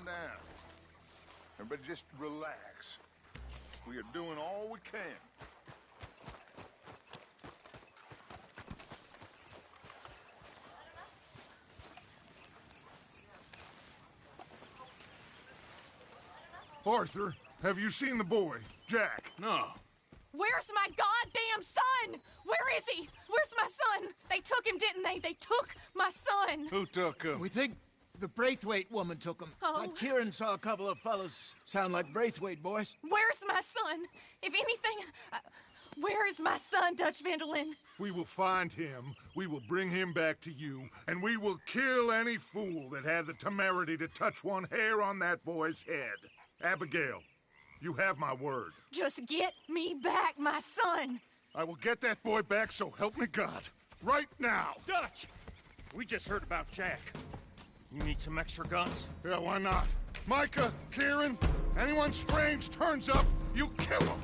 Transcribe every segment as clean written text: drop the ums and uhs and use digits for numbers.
calm down. Everybody just relax. We are doing all we can. Arthur, have you seen the boy, Jack? No. Where's my goddamn son? Where is he? Where's my son? They took him, didn't they? They took my son. Who took him? We think the Braithwaite woman took him. Oh. Kieran saw a couple of fellows sound like Braithwaite boys. Where's my son? If anything, where is my son, Dutch Vanderlyn? We will find him, we will bring him back to you, and we will kill any fool that had the temerity to touch one hair on that boy's head. Abigail, you have my word. Just get me back, my son. I will get that boy back, so help me God. Right now. Dutch! We just heard about Jack. You need some extra guns? Yeah, why not? Micah, Kieran, anyone strange turns up, you kill him.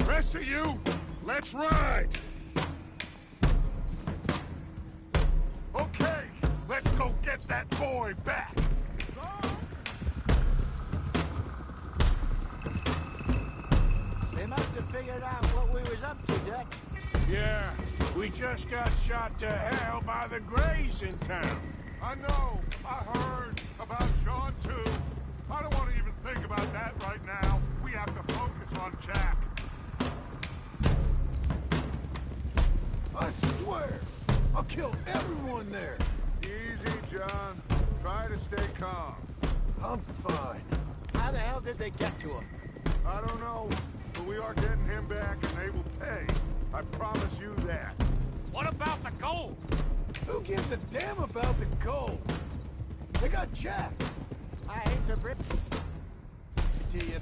Rest of you, let's ride. Okay, let's go get that boy back. They must have figured out what we was up to, Dutch. Yeah, we just got shot to hell by the Greys in town. I know, I heard about Sean too. I don't want to even think about that right now. We have to focus on Jack. I swear, I'll kill everyone there. Easy, John. Try to stay calm. I'm fine. How the hell did they get to him? I don't know, but we are getting him back and they will pay. I promise you that. What about the gold? Who gives a damn about the gold? They got Jack. I hate to break to you,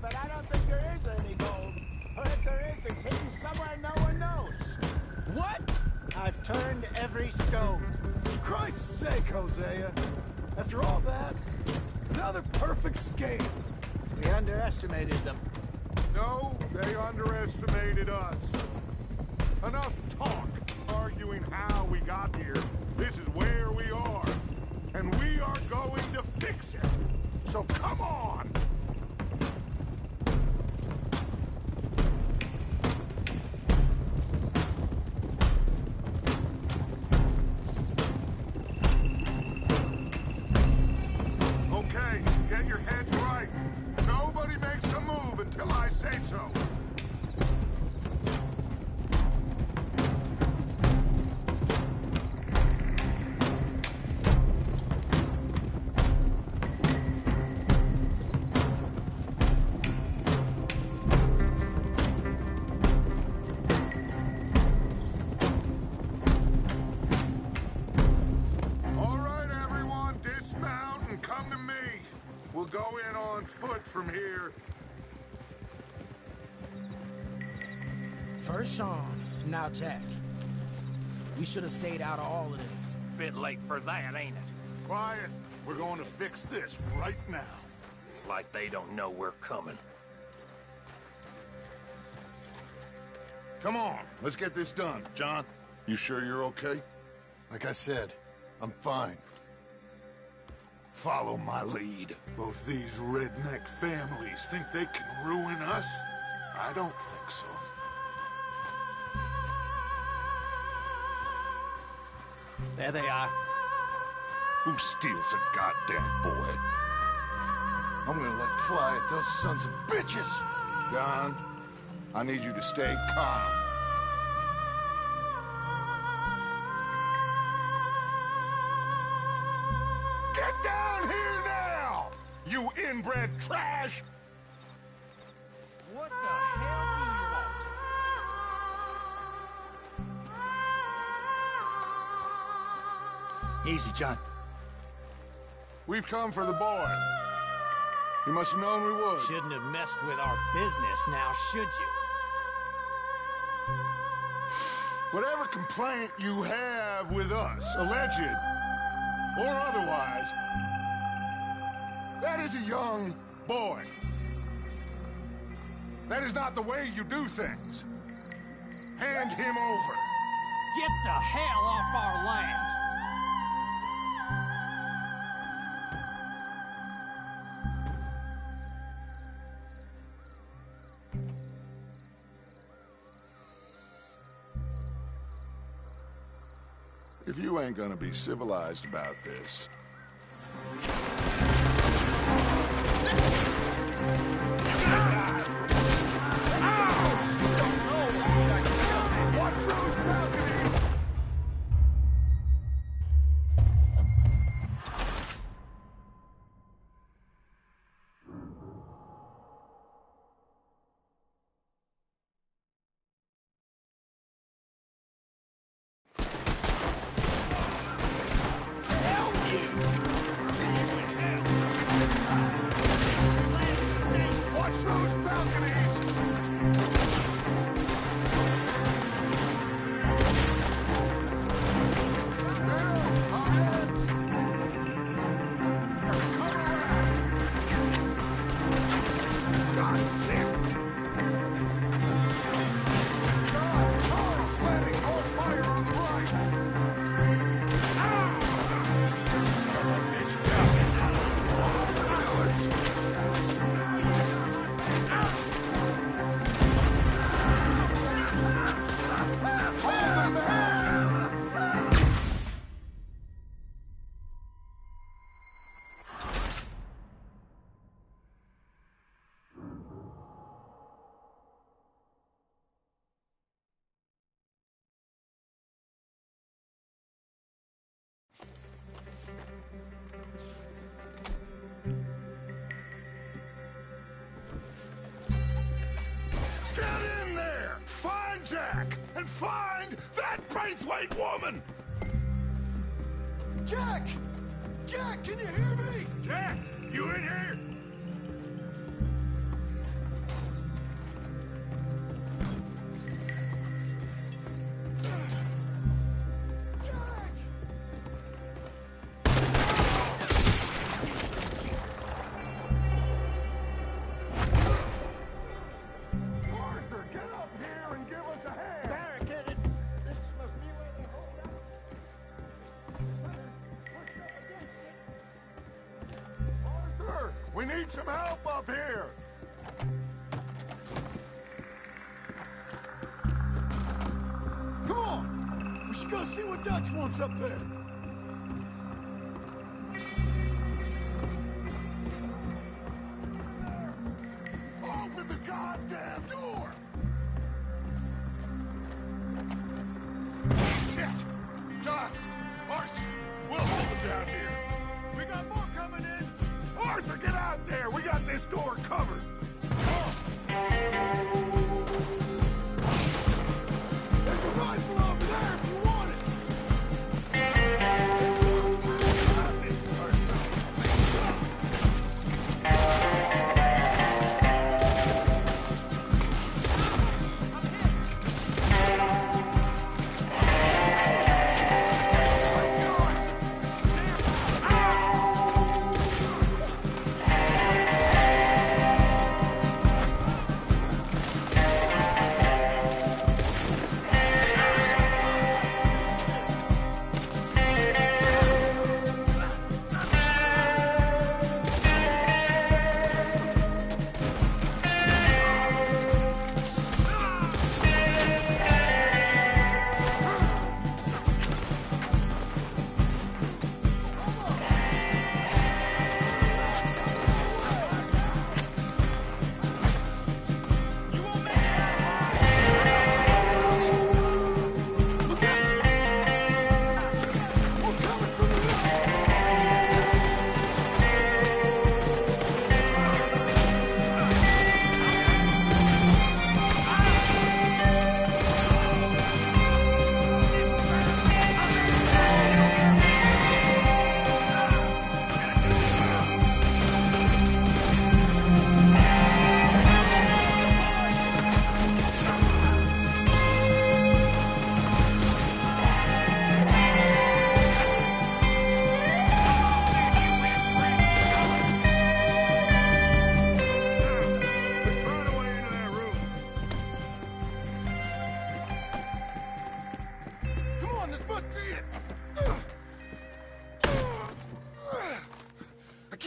but I don't think there is any gold. Or if there is, it's hidden somewhere no one knows. What? I've turned every stone. Christ's sake, Hosea. After all that, another perfect scheme. We underestimated them. No, they underestimated us. Enough talk, arguing how we got here. This is where we are. And we are going to fix it. So come on! Okay, get your heads right. Nobody makes a move until I say so. All right, everyone, dismount and come to me. We'll go in on foot from here. First Sean, now Jack. We should have stayed out of all of this. Bit late for that, ain't it? Quiet. We're going to fix this right now. Like they don't know we're coming. Come on, let's get this done. John, you sure you're okay? Like I said, I'm fine. Follow my lead. Both these redneck families think they can ruin us? I don't think so. There they are. Who steals a goddamn boy? I'm gonna let fly at those sons of bitches. John, I need you to stay calm. Get down here now, you inbred trash! What the hell do you want? Easy, John. We've come for the boy. You must have known we would. Shouldn't have messed with our business now, should you? Whatever complaint you have with us, alleged or otherwise, that is a young boy. That is not the way you do things. Hand him over. Get the hell off our land! If you ain't gonna be civilized about this... Watch those balconies! Watch those balconies! Get in there! Find Jack! And find that Braithwaite woman! Jack! Jack, can you hear me? Jack, you in here? Arthur, get up here and give us a hand! Barricaded. This must be where they hold up. Push up against it. Arthur, we need some help up here! Come on! We should go see what Dutch wants up there. Open the goddamn door! Shit! Doc! Arthur! We'll hold them down here! We got more coming in! Arthur, get out there! We got this door covered! There's a rifle over there if you want it.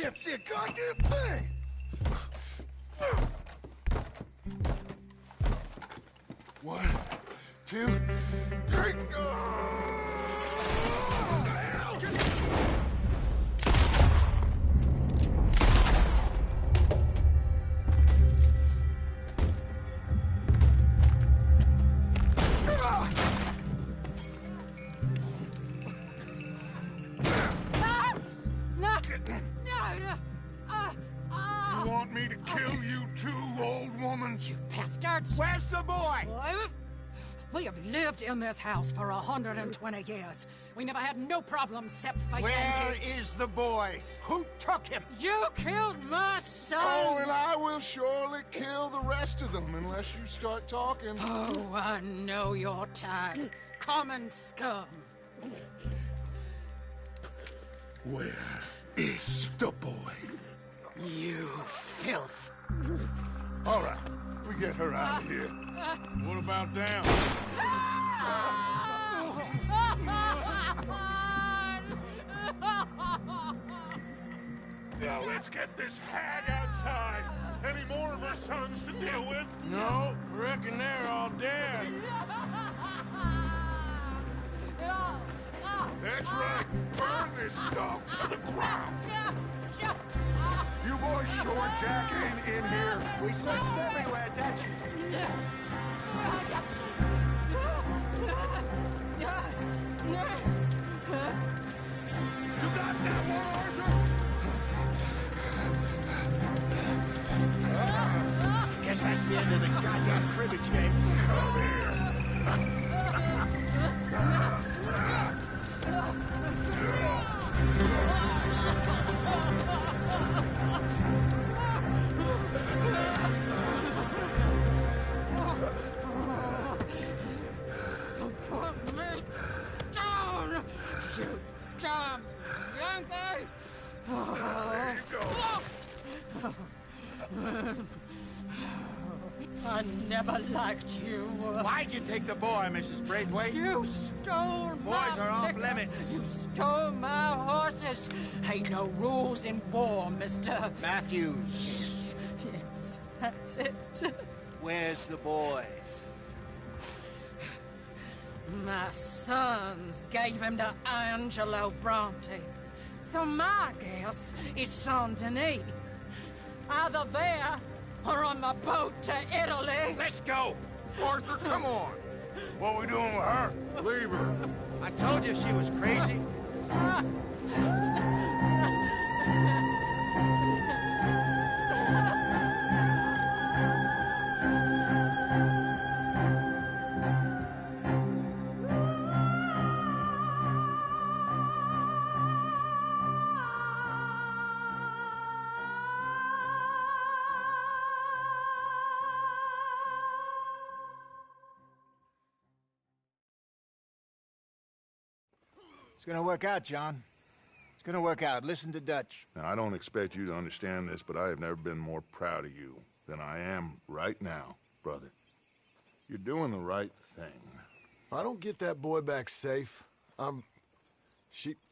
can't see a goddamn thing! One, two, three. You want me to kill you too, old woman? You bastards! Where's the boy? We have lived in this house for 120 years. We never had no problems except for Where Yankees. is the boy? Who took him? You killed my son! Oh, and I will surely kill the rest of them unless you start talking. Oh, I know your type. Common scum. Where is the boy? You filth. All right, we get her out of here. What about them? Now let's get this hag outside. Any more of her sons to deal with? No, reckon they're all dead. That's right. Burn this dog to the ground. You boys sure Jack ain't in here? We searched everywhere, Dutch. You got that one, Arthur? Guess that's the end of the goddamn cribbage game. Come here. Put me down, you damn Yankee! There you go. I never liked you. Why'd you take the boy, Mrs. Braithwaite? You stole my Boys are off liquor. limits. You stole my horses. Ain't no rules in war, mister. Matthews, Yes, that's it. where's the boy? My sons gave him to Angelo Bronte. So my guess is Saint Denis. Either there or on the boat to Italy. Let's go. Arthur, come on. What we doing with her? Leave her. I told you she was crazy. It's gonna work out, John. It's gonna work out. Listen to Dutch. Now, I don't expect you to understand this, but I have never been more proud of you than I am right now, brother. You're doing the right thing. If I don't get that boy back safe,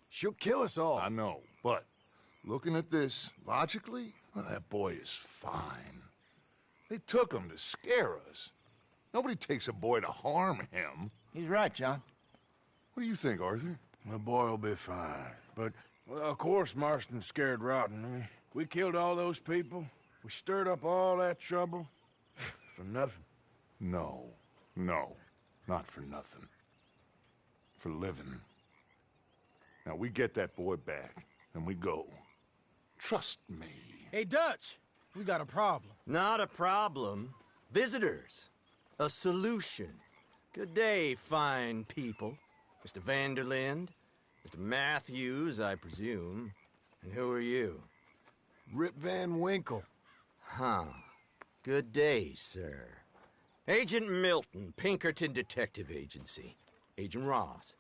she'll kill us all. I know, but looking at this logically, well, that boy is fine. They took him to scare us. Nobody takes a boy to harm him. He's right, John. What do you think, Arthur? The boy will be fine. But, well, of course, Marston's scared rotten. I mean, we killed all those people. We stirred up all that trouble. For nothing. No, not for nothing. For living. Now, we get that boy back, and we go. Trust me. Hey, Dutch, we got a problem. Not a problem. Visitors. A solution. Good day, fine people. Mr. Vanderlind, Mr. Matthews, I presume. And who are you? Rip Van Winkle. Huh. Good day, sir. Agent Milton, Pinkerton Detective Agency. Agent Ross.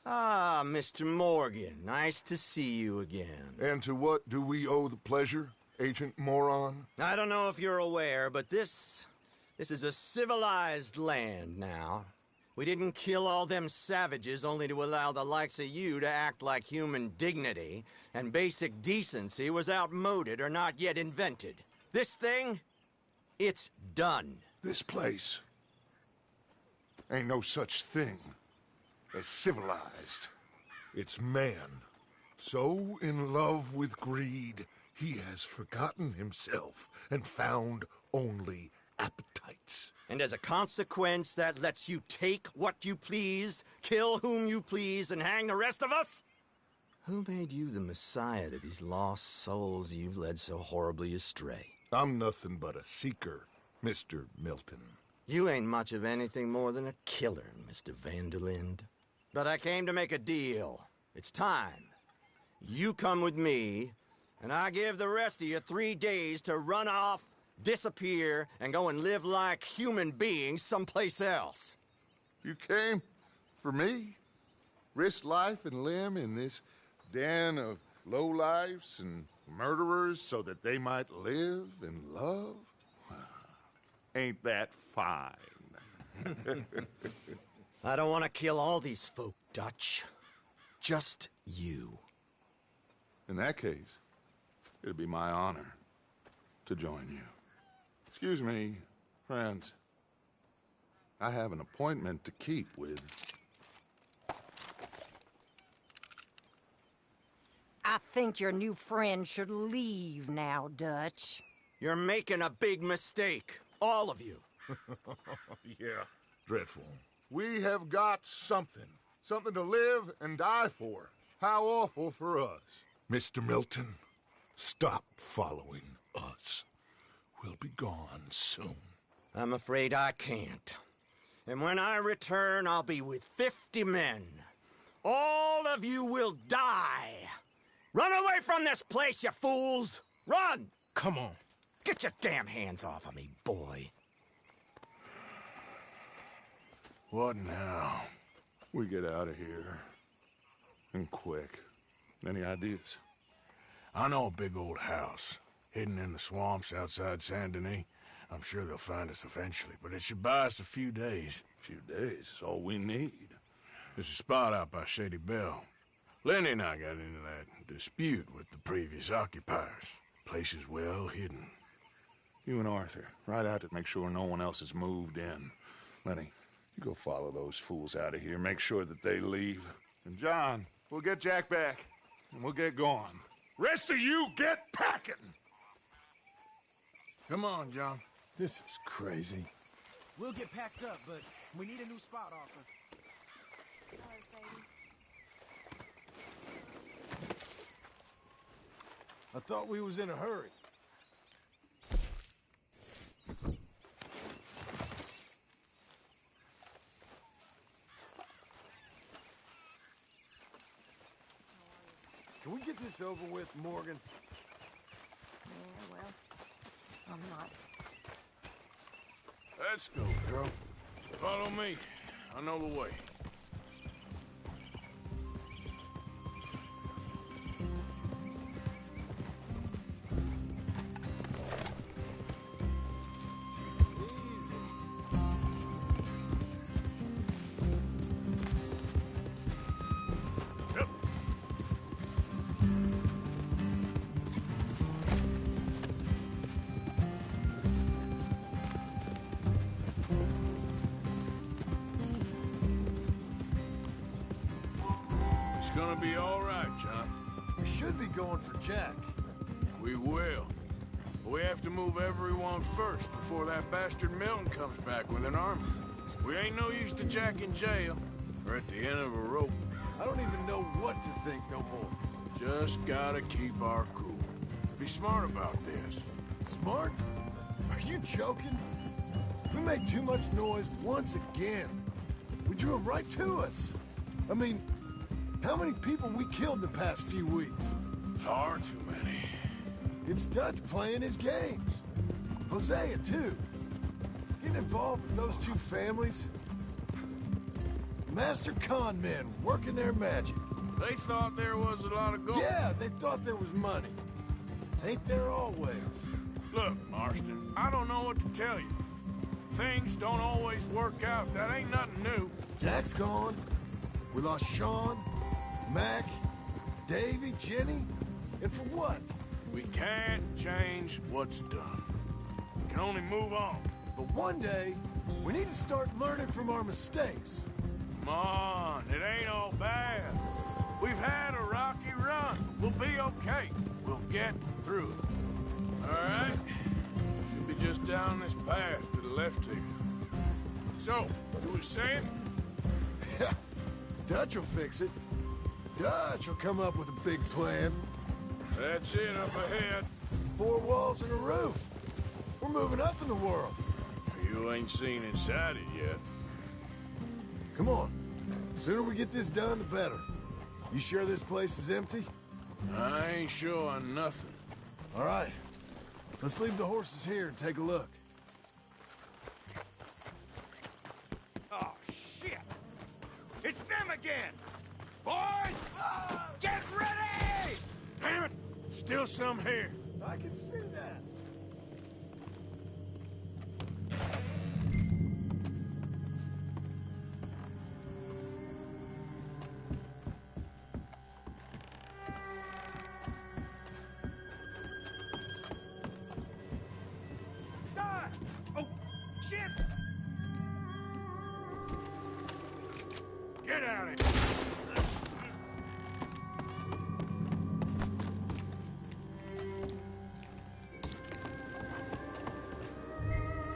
Ah, Mr. Morgan, nice to see you again. And to what do we owe the pleasure, Agent Moron? I don't know if you're aware, but this is a civilized land now. We didn't kill all them savages only to allow the likes of you to act like human dignity, and basic decency was outmoded or not yet invented. This thing, it's done. This place ain't no such thing as civilized. It's man. So in love with greed, he has forgotten himself and found only appetites. And as a consequence, that lets you take what you please, kill whom you please, and hang the rest of us? Who made you the messiah to these lost souls you've led so horribly astray? I'm nothing but a seeker, Mr. Milton. You ain't much of anything more than a killer, Mr. Vanderlind. But I came to make a deal. It's time. You come with me, and I give the rest of you 3 days to run off, disappear, and go and live like human beings someplace else. You came for me? Risk life and limb in this den of lowlifes and murderers so that they might live and love? Ain't that fine? I don't want to kill all these folk, Dutch. Just you. In that case, it'd be my honor to join you. Excuse me, friends. I have an appointment to keep with... I think your new friend should leave now, Dutch. You're making a big mistake. All of you. Yeah, dreadful. We have got something. Something to live and die for. How awful for us. Mr. Milton, stop following us. We'll be gone soon. I'm afraid I can't. And when I return, I'll be with 50 men. All of you will die. Run away from this place, you fools! Run! Come on. Get your damn hands off of me, boy. What now? We get out of here. And quick. Any ideas? I know a big old house, hidden in the swamps outside Saint Denis. I'm sure they'll find us eventually, but it should buy us a few days. A few days is all we need. There's a spot out by Shady Bell. Lenny and I got into that dispute with the previous occupiers. Place is well hidden. You and Arthur, ride out to make sure no one else has moved in. Lenny, you go follow those fools out of here. Make sure that they leave. And John, we'll get Jack back, and we'll get going. Rest of you, get packing! Come on, John. This is crazy. We'll get packed up, but we need a new spot, Arthur. I thought we was in a hurry. Can we get this over with, Morgan? Yeah, well, I'm not. Let's go, girl. Follow me. I know the way. It's gonna be all right, John. We should be going for Jack. We will. But we have to move everyone first before that bastard Milton comes back with an army. We ain't no use to Jack in jail or at the end of a rope. I don't even know what to think no more. Just gotta keep our cool. Be smart about this. Smart? Are you joking? We made too much noise once again. We drew him right to us. I mean, how many people we killed in the past few weeks? Far too many. It's Dutch playing his games. Hosea, too. Getting involved with those two families. Master con men working their magic. They thought there was a lot of gold. Yeah, they thought there was money. Ain't there always? Look, Marston, I don't know what to tell you. Things don't always work out. That ain't nothing new. Jack's gone. We lost Sean, Mac, Davy, Jenny. And for what? We can't change what's done. We can only move on. But one day, we need to start learning from our mistakes. Come on, it ain't all bad. We've had a rocky run. We'll be okay. We'll get through it. All right? Should be just down this path to the left here. So, you were saying? Yeah, Dutch will fix it. Dutch will come up with a big plan. That's it up ahead. 4 walls and a roof. We're moving up in the world. You ain't seen inside it yet. Come on. The sooner we get this done, the better. You sure this place is empty? I ain't sure on nothing. All right. Let's leave the horses here and take a look. Oh, shit! It's them again! Boys! Get ready! Damn it! Still some here. I can see that. Ah! Oh, shit! Get out of here.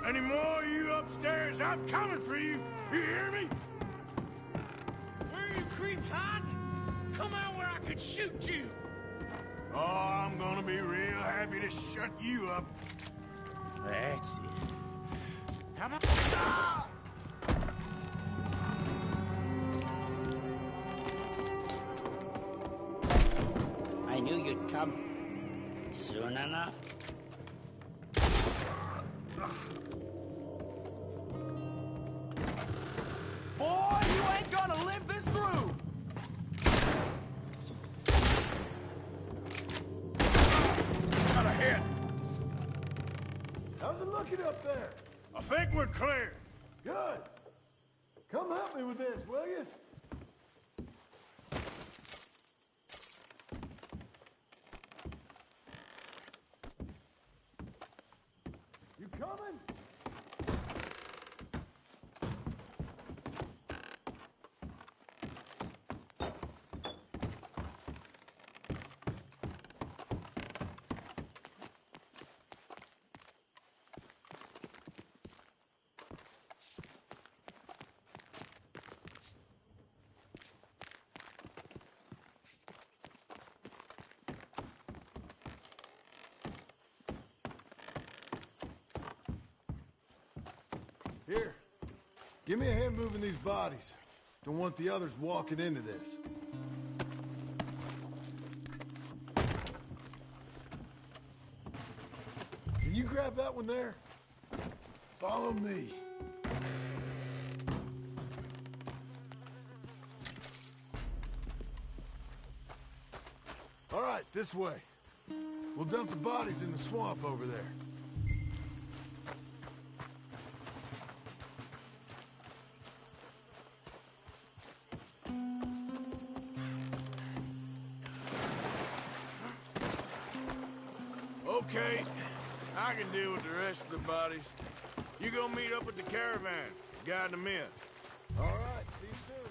Any more of you upstairs? I'm coming for you. You hear me? Where are you creeps hiding? Come out where I could shoot you! Oh, I'm gonna be real happy to shut you up. That's it. How about... Ah! I knew you'd come. Soon enough. Boy, you ain't gonna live this through! Got a hit. How's it looking up there? I think we're clear. Good. Come help me with this, will you? You coming? Here, give me a hand moving these bodies. Don't want the others walking into this. Can you grab that one there? Follow me. All right, this way. We'll dump the bodies in the swamp over there. Okay, I can deal with the rest of the bodies. You go meet up with the caravan, guide them in. All right, see you soon.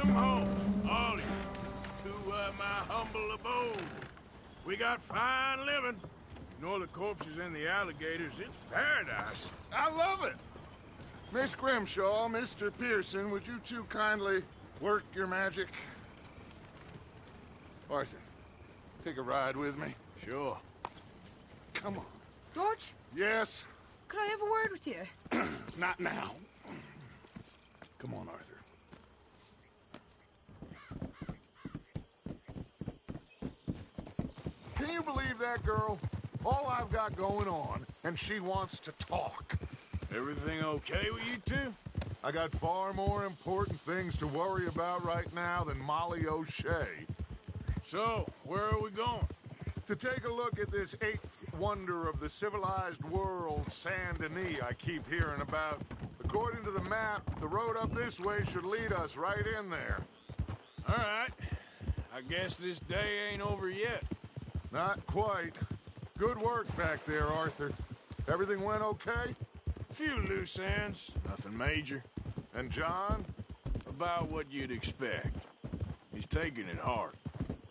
Welcome home, all of you, to my humble abode. We got fine living. Ignore the corpses and the alligators. It's paradise. I love it. Miss Grimshaw, Mr. Pearson, would you two kindly work your magic? Arthur, take a ride with me. Sure. Come on. George, Yes? could I have a word with you? Not now. Come on, Arthur. Can you believe that girl? All I've got going on, and she wants to talk. Everything okay with you two? I got far more important things to worry about right now than Molly O'Shea. So, where are we going? To take a look at this eighth wonder of the civilized world, Saint Denis, I keep hearing about. According to the map, the road up this way should lead us right in there. All right. I guess this day ain't over yet. Not quite. Good work back there, Arthur. Everything went okay? Few loose ends, nothing major. And John? About what you'd expect. He's taking it hard.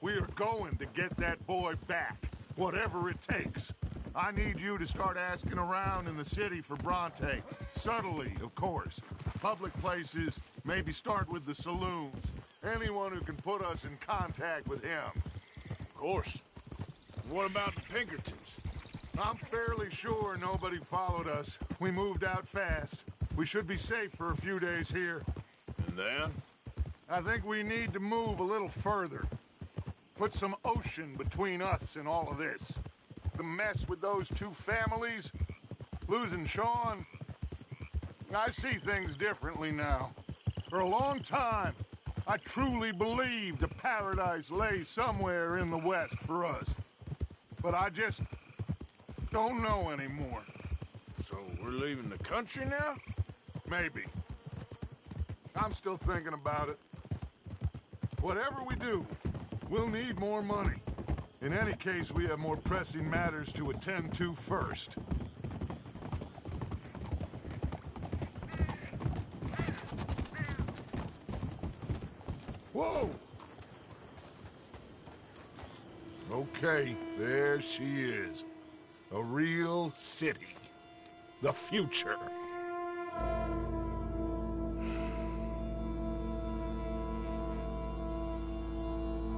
We are going to get that boy back, whatever it takes. I need you to start asking around in the city for Bronte. Subtly, of course. Public places, maybe start with the saloons. Anyone who can put us in contact with him. Of course. What about the Pinkertons? I'm fairly sure nobody followed us. We moved out fast. We should be safe for a few days here. And then? I think we need to move a little further. Put some ocean between us and all of this. The mess with those two families, losing Sean. I see things differently now. For a long time, I truly believed a paradise lay somewhere in the West for us. But I just don't know anymore. So we're leaving the country now? Maybe. I'm still thinking about it. Whatever we do, we'll need more money. In any case, we have more pressing matters to attend to first. Whoa! Okay, there she is. A real city. The future.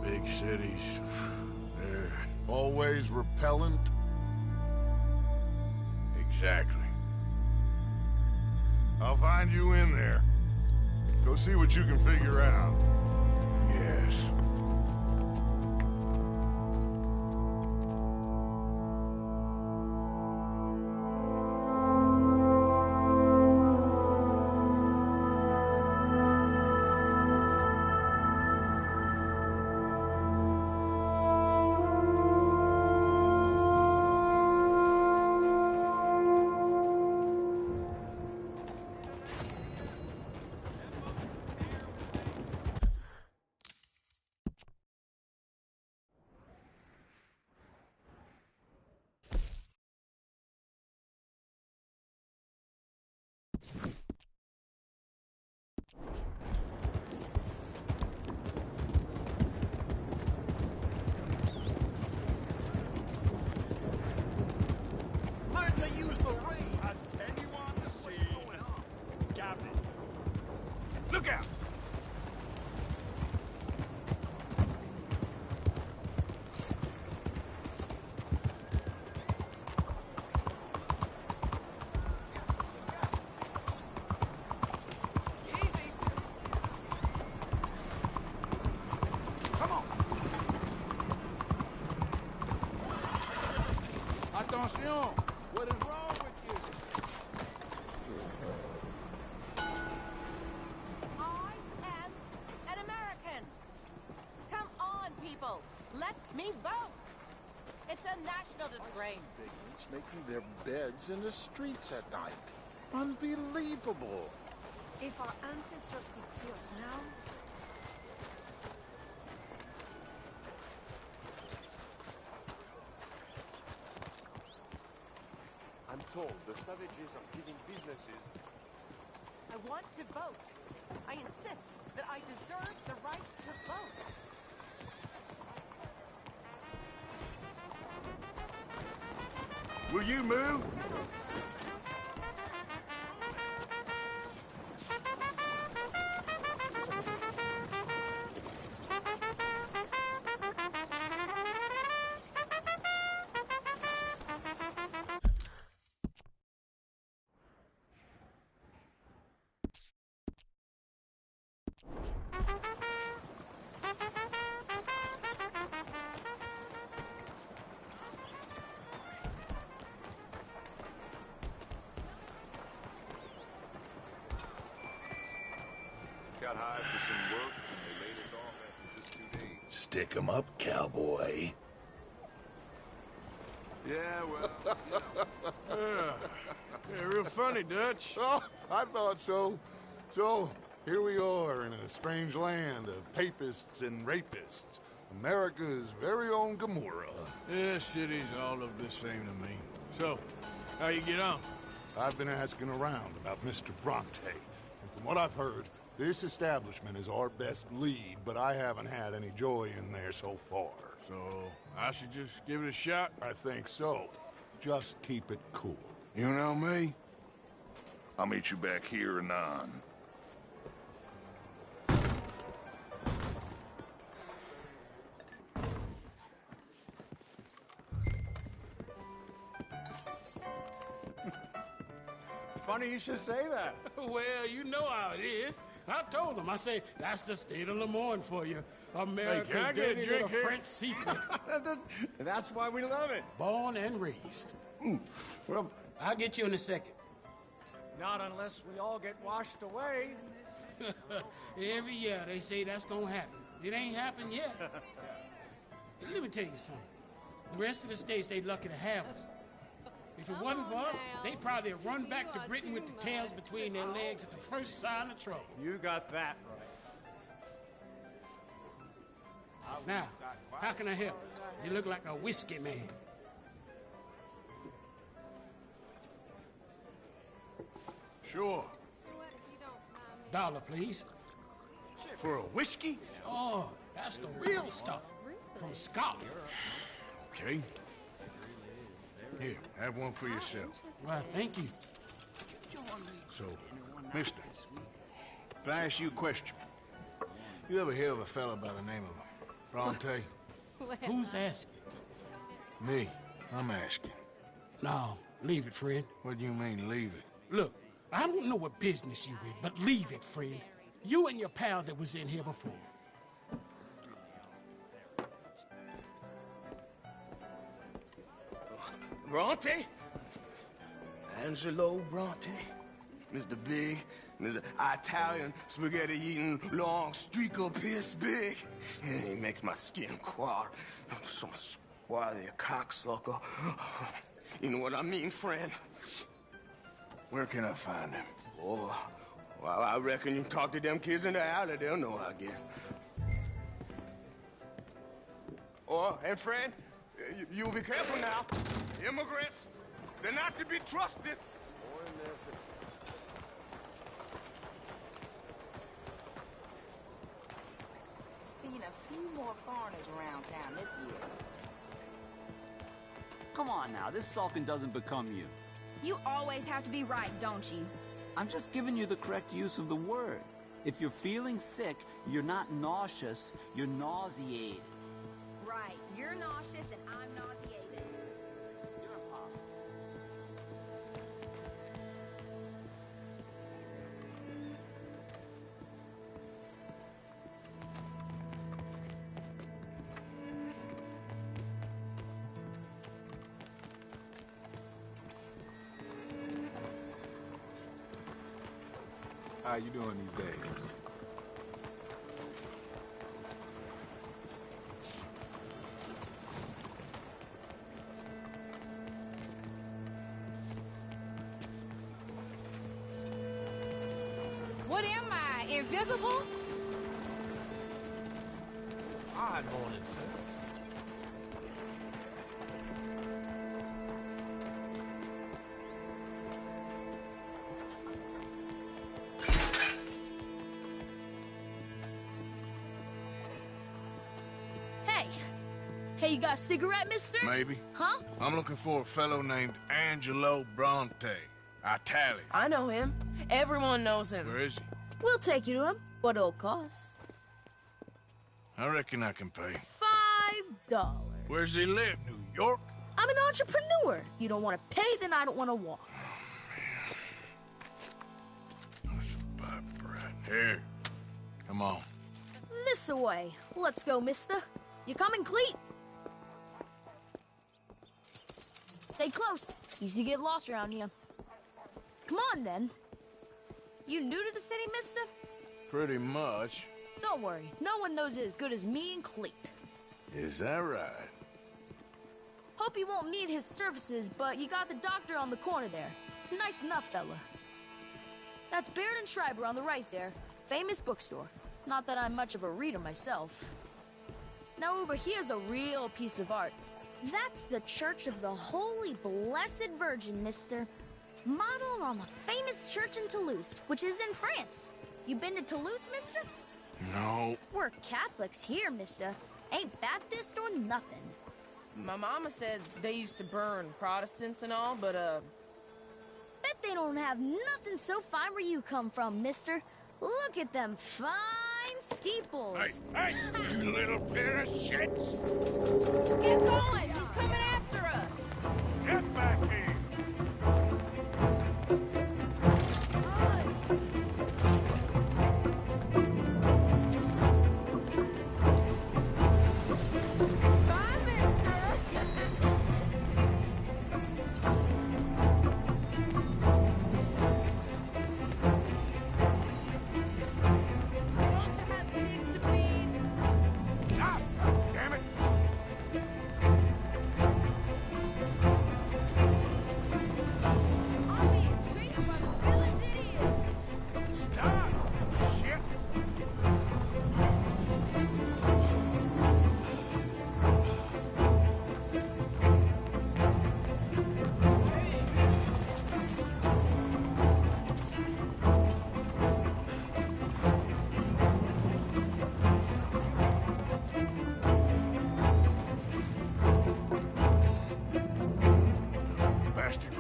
Big cities. They're... Always repellent. Exactly. I'll find you in there. Go see what you can figure out. Yes. Learn to use the ring. Has anyone seen Gavin? Look out! Easy. Come on. Attention! What is wrong with you? I am an American. Come on, people. Let me vote. It's a national disgrace. Bigots making their beds in the streets at night. Unbelievable. If our ancestors could see us now, I'm told the savages are giving businesses. I want to vote. I insist that I deserve Will you move? Got hired for some work, and they laid us off after just 2 days. Stick 'em up, cowboy. Yeah, well, Yeah, real funny, Dutch. Oh, I thought so. So, here we are in a strange land of papists and rapists. America's very own Gomorrah. Yeah, cities all look the same to me. So, how you get on? I've been asking around about Mr. Bronte, and from what I've heard, this establishment is our best lead, but I haven't had any joy in there so far. So, I should just give it a shot? I think so. Just keep it cool. You know me? I'll meet you back here anon. Funny you should say that. Well, you know how it is. I told them. I say, that's the state of Lemoyne for you. America's Hey, can I get a dirty drink little here? French secret. That's why we love it. Born and raised. Well, I'll get you in a second. not unless we all get washed away. Every year they say that's gonna happen. It ain't happened yet. Let me tell you something. The rest of the states, they lucky to have us. If it wasn't for us, they'd probably have run back to Britain with the tails between their legs at the first sign of trouble. You got that right. Now, how can I help? You look like a whiskey man. Sure. $1, please. For a whiskey? Oh, that's the real stuff. From Scotland. Okay. Here, have one for yourself. Well, thank you. So, mister, if I ask you a question, you ever hear of a fella by the name of Bronte? Who's asking? Me. I'm asking. No, leave it, friend. What do you mean, leave it? Look, I don't know what business you in, but leave it, friend. You and your pal that was in here before. Bronte? Angelo Bronte? Mr. Big, Mr. Italian spaghetti-eating long streaker piss big. He makes my skin crawl. Some swarthy cocksucker. You know what I mean, friend? Where can I find him? Oh, well, I reckon you talk to them kids in the alley, they'll know, I guess. Oh, and friend, you be careful now. Immigrants, they're not to be trusted. Seen a few more foreigners around town this year. Come on now, this sulking doesn't become you. You always have to be right, don't you? I'm just giving you the correct use of the word. If you're feeling sick, you're not nauseous, you're nauseated. Right. You're nauseous and I'm nauseated. You're impossible. How you doing these days? What am I, invisible? Fine morning, sir. Hey, you got a cigarette, mister? Maybe. Huh? I'm looking for a fellow named Angelo Bronte. Italian. I know him. Everyone knows him. Where is he? We'll take you to him. What it'll cost? I reckon I can pay. $5. Where's he live? New York? I'm an entrepreneur. You don't want to pay, then I don't want to walk. That's a bad bread. Here. Come on. This away. Let's go, mister. You coming, Cleet? Stay close. Easy to get lost around here. Come on, then. You new to the city, mister? Pretty much. Don't worry. No one knows it as good as me and Cleet. Is that right? Hope you won't need his services, but you got the doctor on the corner there. Nice enough, fella. That's Baird and Schreiber on the right there. Famous bookstore. Not that I'm much of a reader myself. Now over here's a real piece of art. That's the Church of the Holy Blessed Virgin, mister. Modeled on the famous church in Toulouse, which is in France. You been to Toulouse, mister? No. We're Catholics here, mister. Ain't Baptist or nothing. My mama said they used to burn Protestants and all, but, Bet they don't have nothing so fine where you come from, mister. Look at them fine steeples. Hey, you little pair of shits! Get going! He's coming after us! Get back here!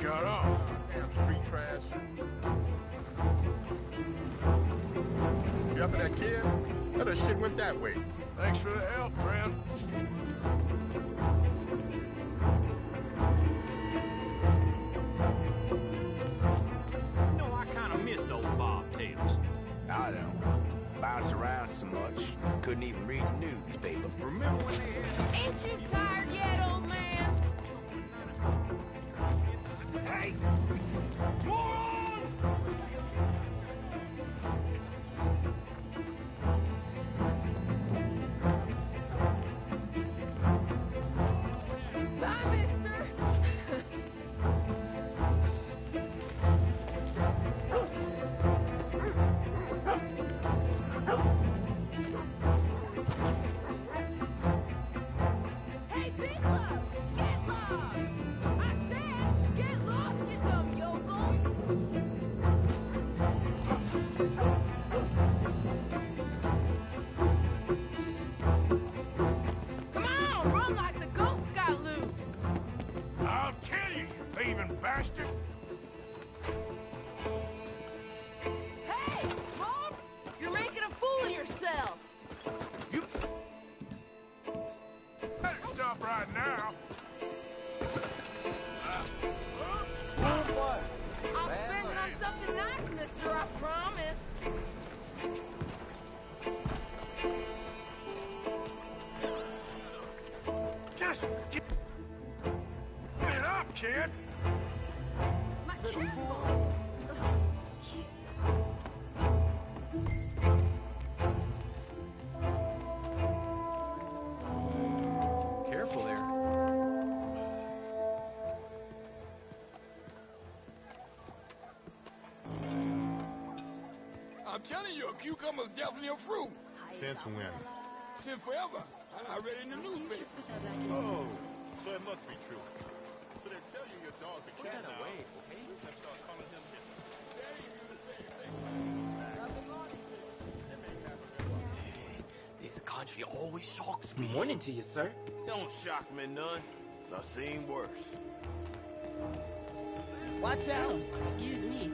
Got off. Damn street trash. You after that kid? That shit went that way. Thanks for the help, friend. You know, I kind of miss old Bob Tails. I don't. Bounce around so much, couldn't even read the newspaper. Remember when they had... Ain't you tired yet, old man? Hey! Moron! Bye, mister! Hey, Big Love! Get lost! I said, get lost, you dumb yokel! Come on, run like the goats got loose! I'll kill you, you thieving bastard! Hey, Bob! You're making a fool of yourself! You... better stop right now! I'll spend it on something nice, mister, I promise. Just get it up, kid! My careful! Careful there. I'm telling you, a cucumber's definitely a fruit. Since when? Since forever. I read it in the newspaper. Oh, so it must be true. So they tell you your dog's a cat now. Let's start calling him him. This country always shocks me. Morning to you, sir. Don't shock me none. I've seen worse. Watch out! Excuse me.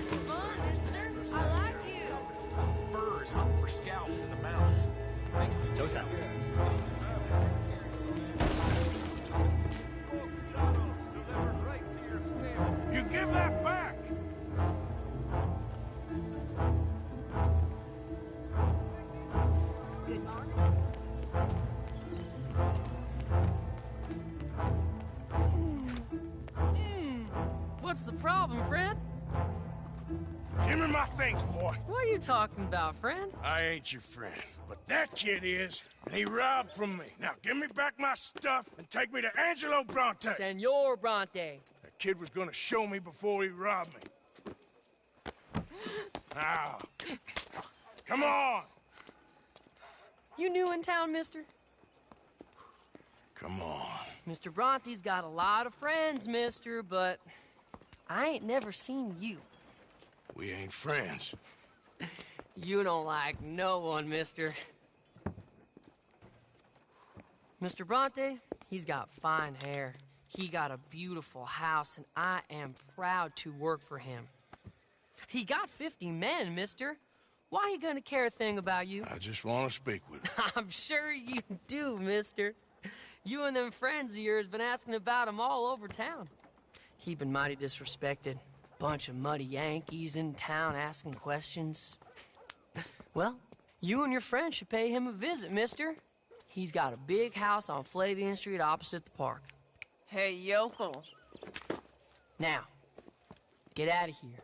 Come on, mister. I like you. Some birds hunting for scalps in the mountains. Thanks, Joseph. You give that back! Good morning. What's the problem, friend? Give me my things, boy. What are you talking about, friend? I ain't your friend, but that kid is, and he robbed from me. Now give me back my stuff and take me to Angelo Bronte. Senor Bronte. That kid was gonna show me before he robbed me. Now, come on. You new in town, mister? Come on. Mr. Bronte's got a lot of friends, mister, but I ain't never seen you. We ain't friends. You don't like no one, mister. Mr. Bronte, he's got fine hair. He got a beautiful house, and I am proud to work for him. He got 50 men, mister. Why he gonna care a thing about you? I just want to speak with him. I'm sure you do, mister. You and them friends of yours been asking about him all over town. He been mighty disrespected. Bunch of muddy Yankees in town asking questions. Well, you and your friend should pay him a visit, mister. He's got a big house on Flavian Street opposite the park. Hey, yokels. Now, get out of here.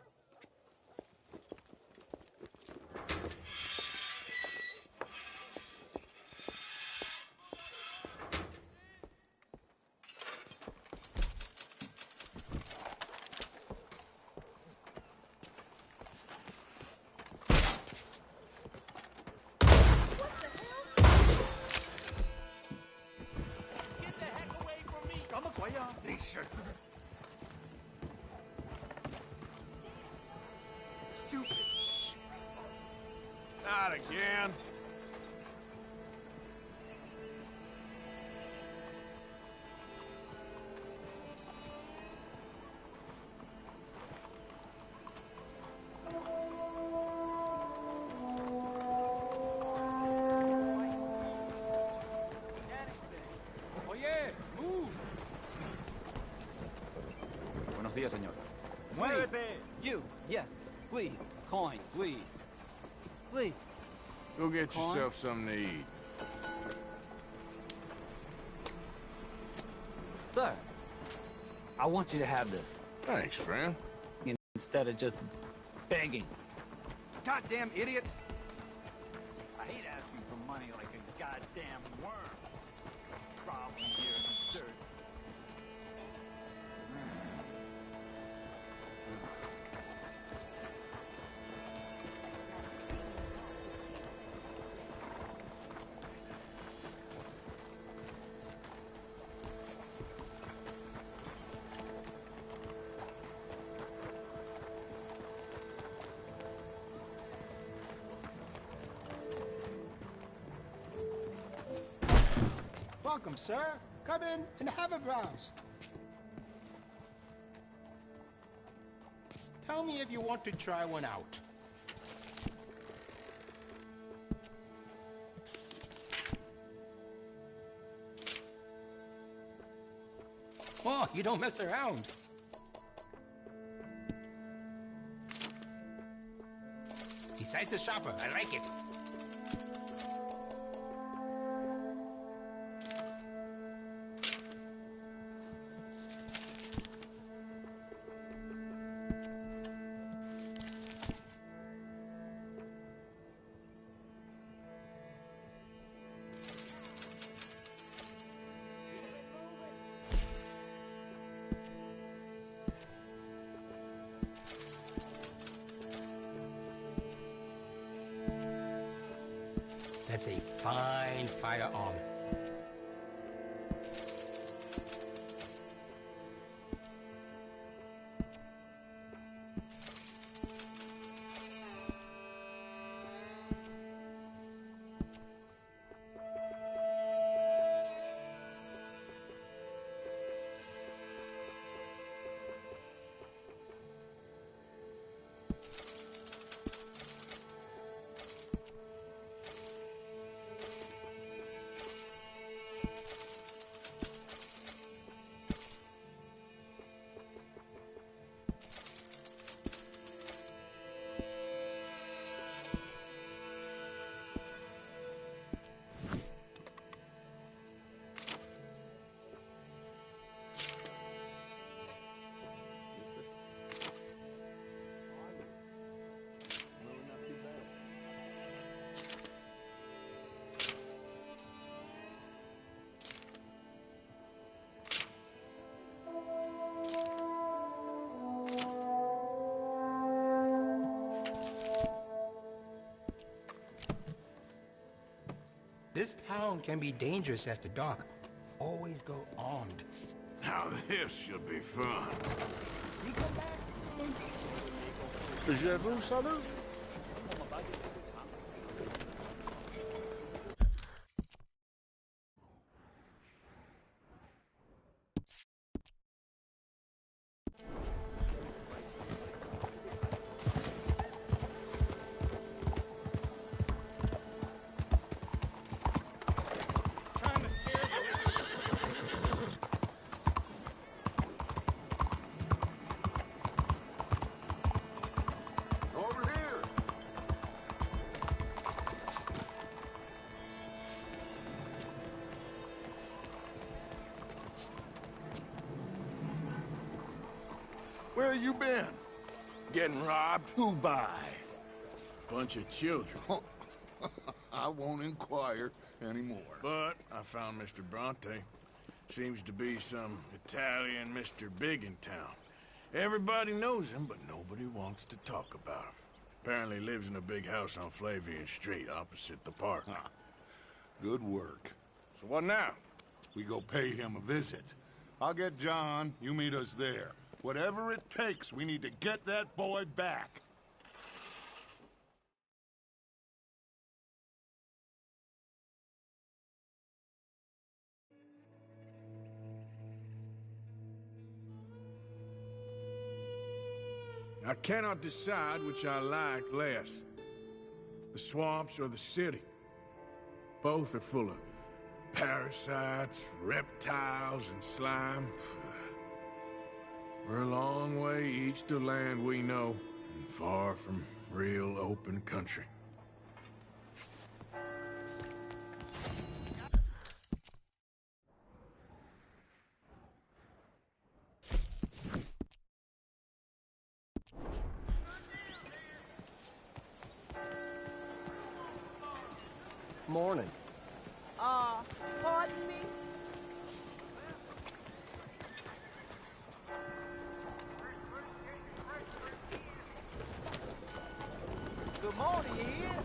Stupid. Not again. Oye, move. Buenos días, señor. Muévete. You, yes. Please. Coin, please. Please. Go get Coin? yourself something to eat. Sir, I want you to have this. Thanks, friend. Instead of just begging. Goddamn idiot! I hate asking for money like a goddamn worm. Problem here in the dirt. Welcome, sir. Come in and have a browse. Tell me if you want to try one out. Oh, you don't mess around. Besides the shopper, I like it. That's a fine firearm. This town can be dangerous after dark. Always go armed. Now this should be fun. Je vous salue. Where you been? Getting robbed? Who by? Bunch of children. I won't inquire anymore. But I found Mr. Bronte. Seems to be some Italian Mr. Big in town. Everybody knows him, but nobody wants to talk about him. Apparently lives in a big house on Flavian Street, opposite the park. Good work. So what now? We go pay him a visit. I'll get John, you meet us there. Whatever it takes, we need to get that boy back. I cannot decide which I like less. The swamps or the city. Both are full of parasites, reptiles, and slime. We're a long way east to land we know, and far from real open country. Morning. Pardon me? Good morning, you here?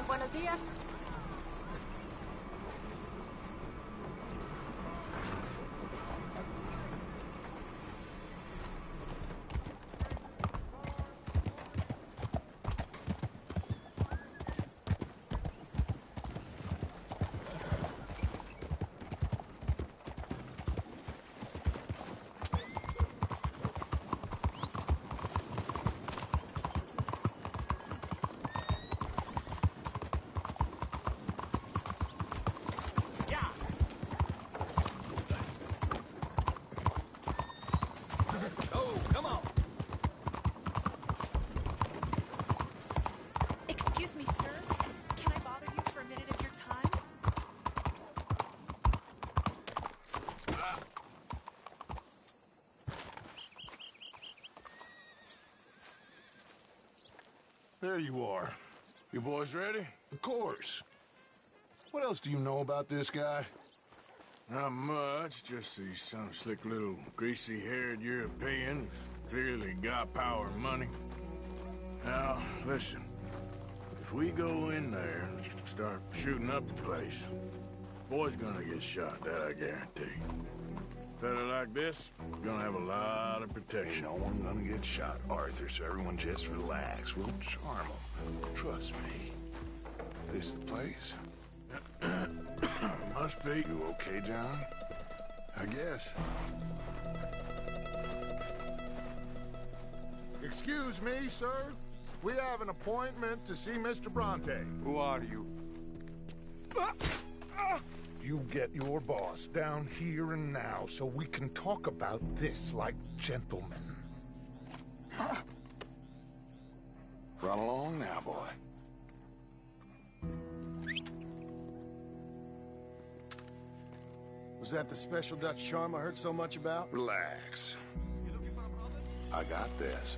Buenos días. Excuse me, sir. Can I bother you for a minute of your time? There you are. You boys ready? Of course. What else do you know about this guy? Not much, just he's some slick little greasy-haired European who's clearly got power and money. Now, listen. If we go in there and start shooting up the place, boy's gonna get shot, that I guarantee. Fella like this is gonna have a lot of protection. Ain't no one gonna get shot, Arthur, so everyone just relax. We'll charm them. Trust me. This the place? Must be. You okay, John? I guess. excuse me, sir? We have an appointment to see Mr. Bronte. Who are you? You get your boss down here and now so we can talk about this like gentlemen. Run along now, boy. Was that the special Dutch charm I heard so much about? Relax. I got this.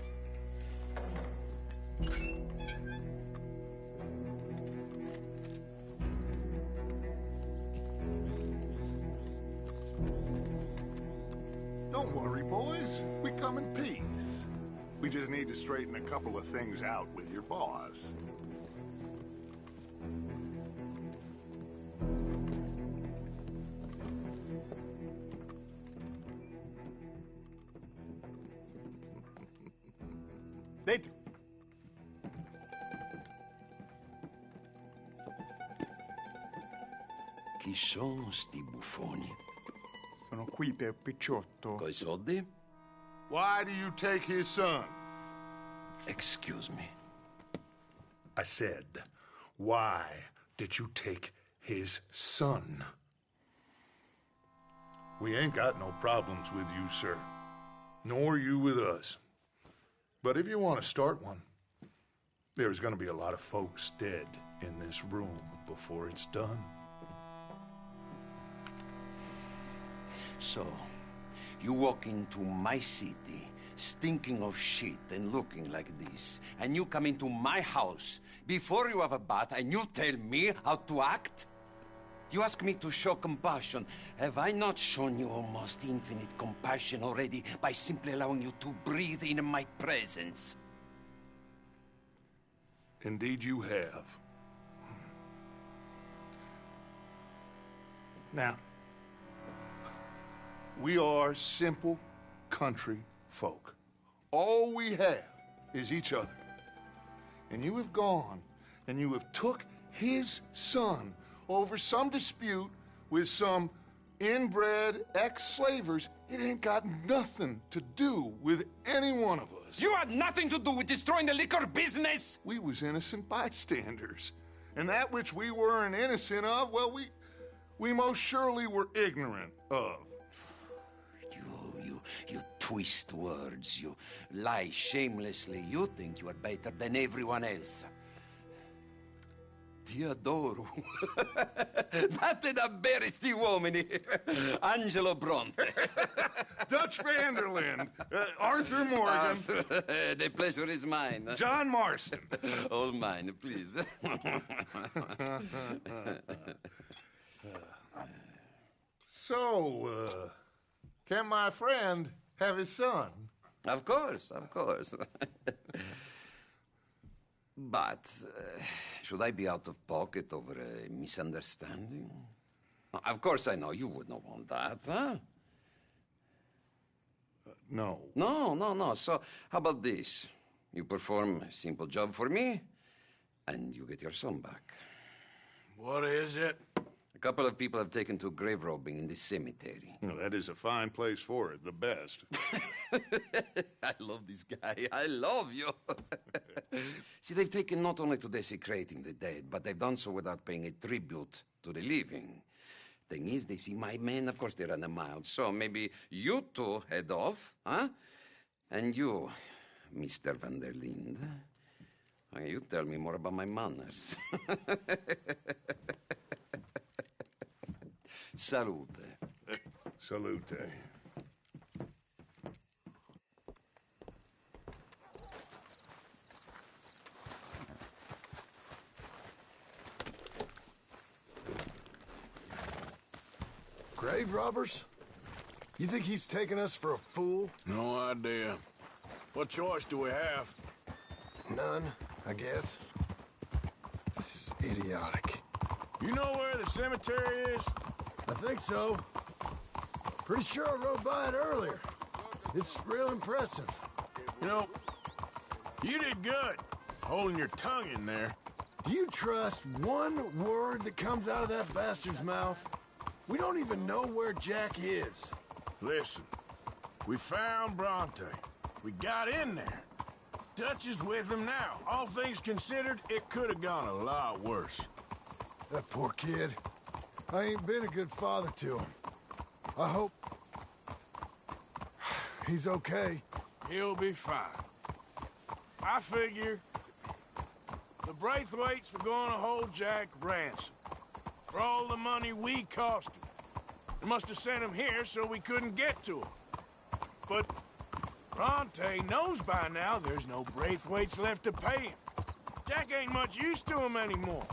Don't worry, boys. We come in peace. We just need to straighten a couple of things out with your boss. Dentro. Chi sono sti buffoni? Sono qui per Picciotto. Coi soldi? Why do you take his son? Excuse me. I said, why did you take his son? We ain't got no problems with you, sir. Nor you with us. But if you want to start one, there's going to be a lot of folks dead in this room before it's done. So, you walk into my city, stinking of shit and looking like this, and you come into my house before you have a bath and you tell me how to act? You ask me to show compassion. Have I not shown you almost infinite compassion already by simply allowing you to breathe in my presence? Indeed you have. Now, we are simple country folk. All we have is each other. And you have gone and you have took his son over some dispute with some inbred ex-slavers. It ain't got nothing to do with any one of us. You had nothing to do with destroying the liquor business! We was innocent bystanders. And that which we weren't innocent of, well, we most surely were ignorant of. You twist words, you lie shamelessly. You think you are better than everyone else. Ti adoro. Vatte davvero sti uomini. Angelo Bronte. Dutch Vanderlyn. Arthur Morgan. Arthur, the pleasure is mine. John Marston. All mine, please. So, can my friend have his son? Of course, of course. But should I be out of pocket over a misunderstanding? Of course I know you would not want that, huh? No. No. So, how about this? You perform a simple job for me, and you get your son back. What is it? A couple of people have taken to grave robbing in this cemetery. Well, that is a fine place for it, the best. I love this guy. I love you. See, they've taken not only to desecrating the dead, but they've done so without paying a tribute to the living. Thing is, they see my men, of course they run a mile. So maybe you two head off, huh? And you, Mr. Van der Linde, you tell me more about my manners. Salute. Salute. Grave robbers? You think he's taking us for a fool? No idea. What choice do we have? None, I guess. This is idiotic. You know where the cemetery is? I think so. Pretty sure I rode by it earlier. It's real impressive. You know, you did good, holding your tongue in there. Do you trust one word that comes out of that bastard's mouth? We don't even know where Jack is. Listen, we found Bronte. We got in there. Dutch is with him now. All things considered, it could have gone a lot worse. That poor kid. I ain't been a good father to him. I hope... he's okay. He'll be fine. I figure the Braithwaites were going to hold Jack ransom for all the money we cost him. They must have sent him here so we couldn't get to him. But Bronte knows by now there's no Braithwaites left to pay him. Jack ain't much use to him anymore.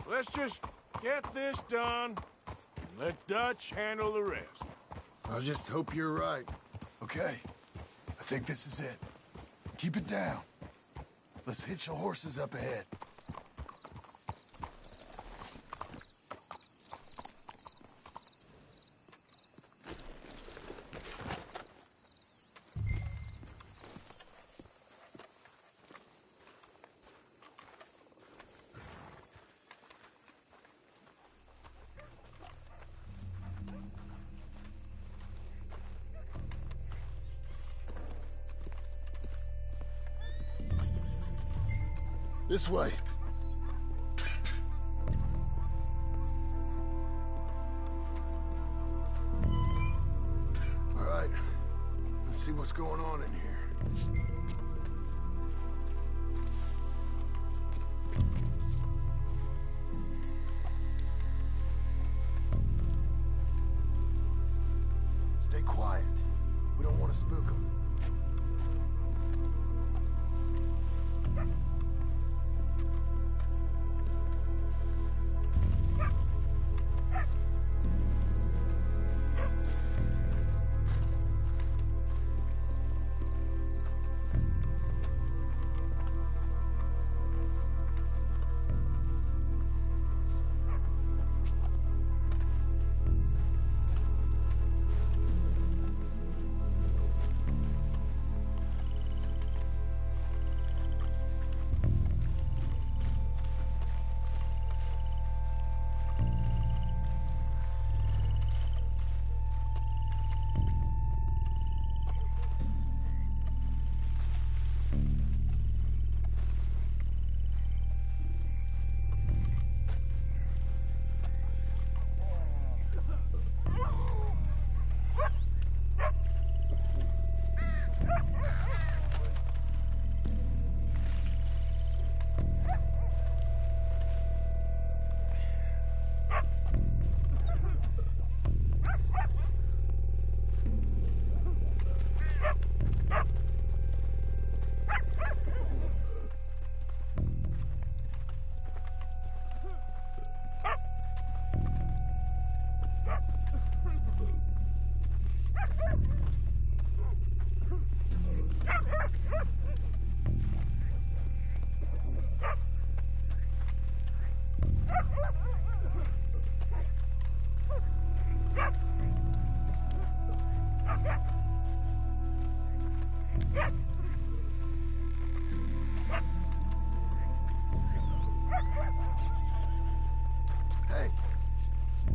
Let's just get this done and let Dutch handle the rest. I just hope you're right. Okay, I think this is it. Keep it down. Let's hitch the horses up ahead. This way. All right. Let's see what's going on in here. Stay quiet. We don't want to spook them.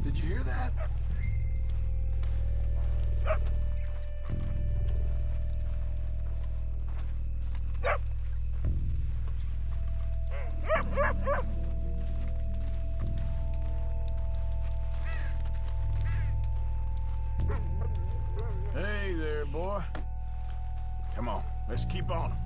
Did you hear that? Hey there, boy. Come on, let's keep on 'em.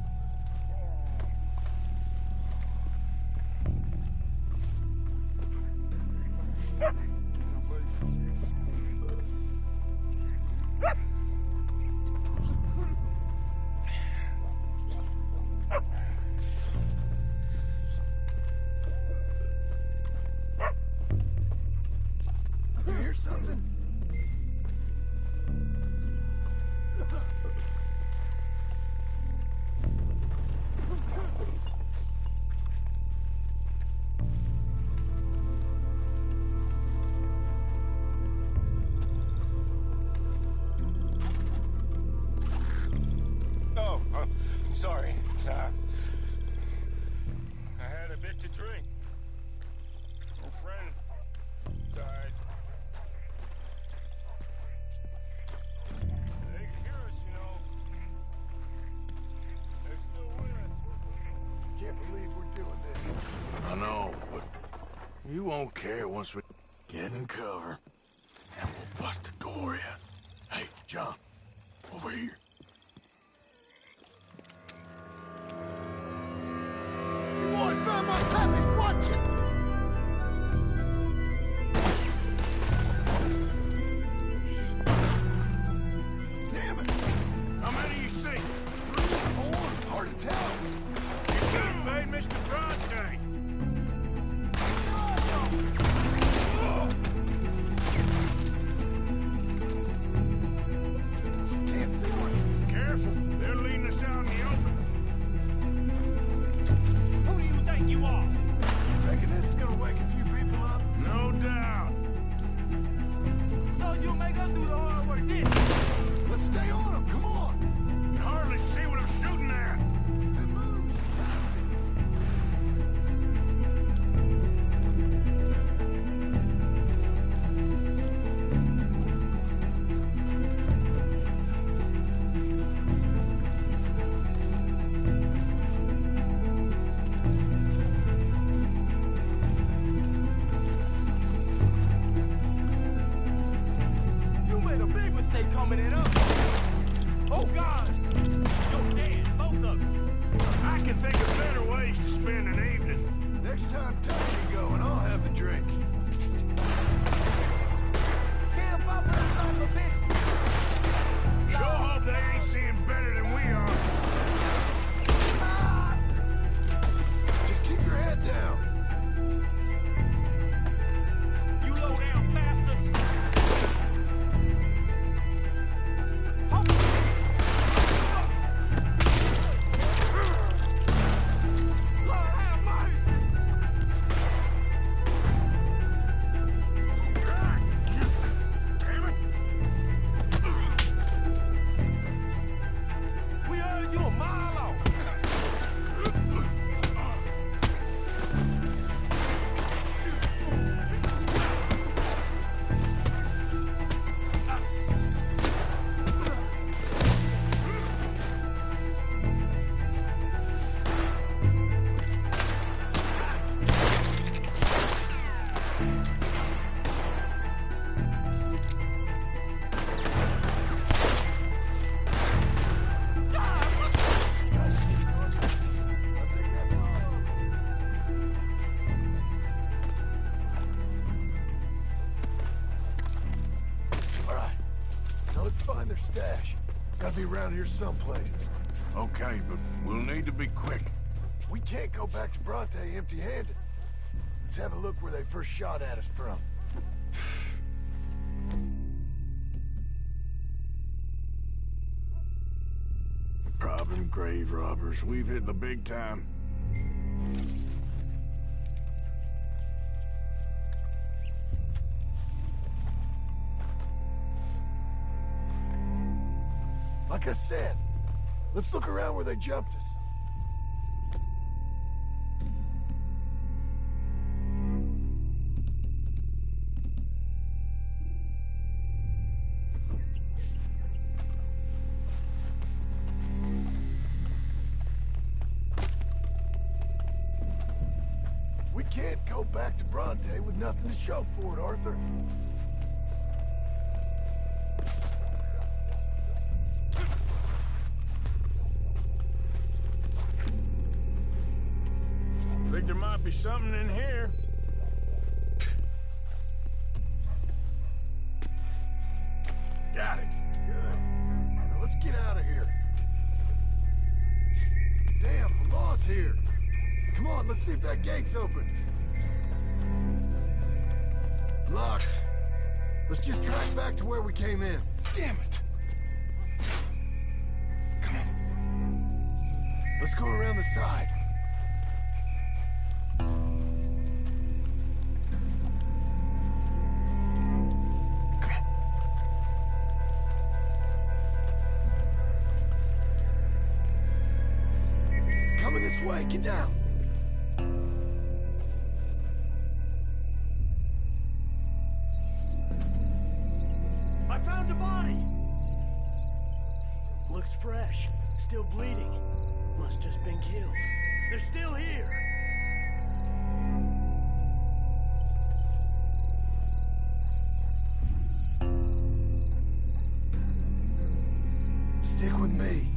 You hear something? Oh, I'm sorry. I had a bit to drink. A friend died. You won't care once we get in cover. And we'll bust the door in. Hey, John, over here. You boys found my pappy's watching! Damn it! How many you see? 3 or 4? Hard to tell. You should have paid Mr. Bronte. Can't see one. Careful, they're leading us out in the open. Who do you think you are? Thinking this is gonna wake a few people up? No doubt. So you make us do the hard work, didn't you? Let's stay on them, come on! You can hardly see what I'm shooting at. You made a big mistake coming in up. Oh, God! You're dead, both of you. I can think of better ways to spend an evening. Next time Tony go and I'll have the drink. Kill Papa, son of a bitch! Sure hope they ain't seeing better than we are. Just keep your head down. You low-down bastards! Lord have mercy! Damn it! We heard you a mile off! All right, now let's find their stash. Gotta be around here someplace. Okay, but we'll need to be quick. We can't go back to Bronte empty-handed. Let's have a look where they first shot at us from. Robbing grave robbers. We've hit the big time. Like I said, let's look around where they jumped us. We can't go back to Bronte with nothing to show for it, Arthur. Think there might be something in here. Got it. Good. Now let's get out of here. Damn, the law's here. Come on, let's see if that gate's open. Locked. Let's just track back to where we came in. Damn it. Come on. Let's go around the side. Coming this way, get down. I found a body. Looks fresh, still bleeding. Must just been killed. They're still here. Stick with me.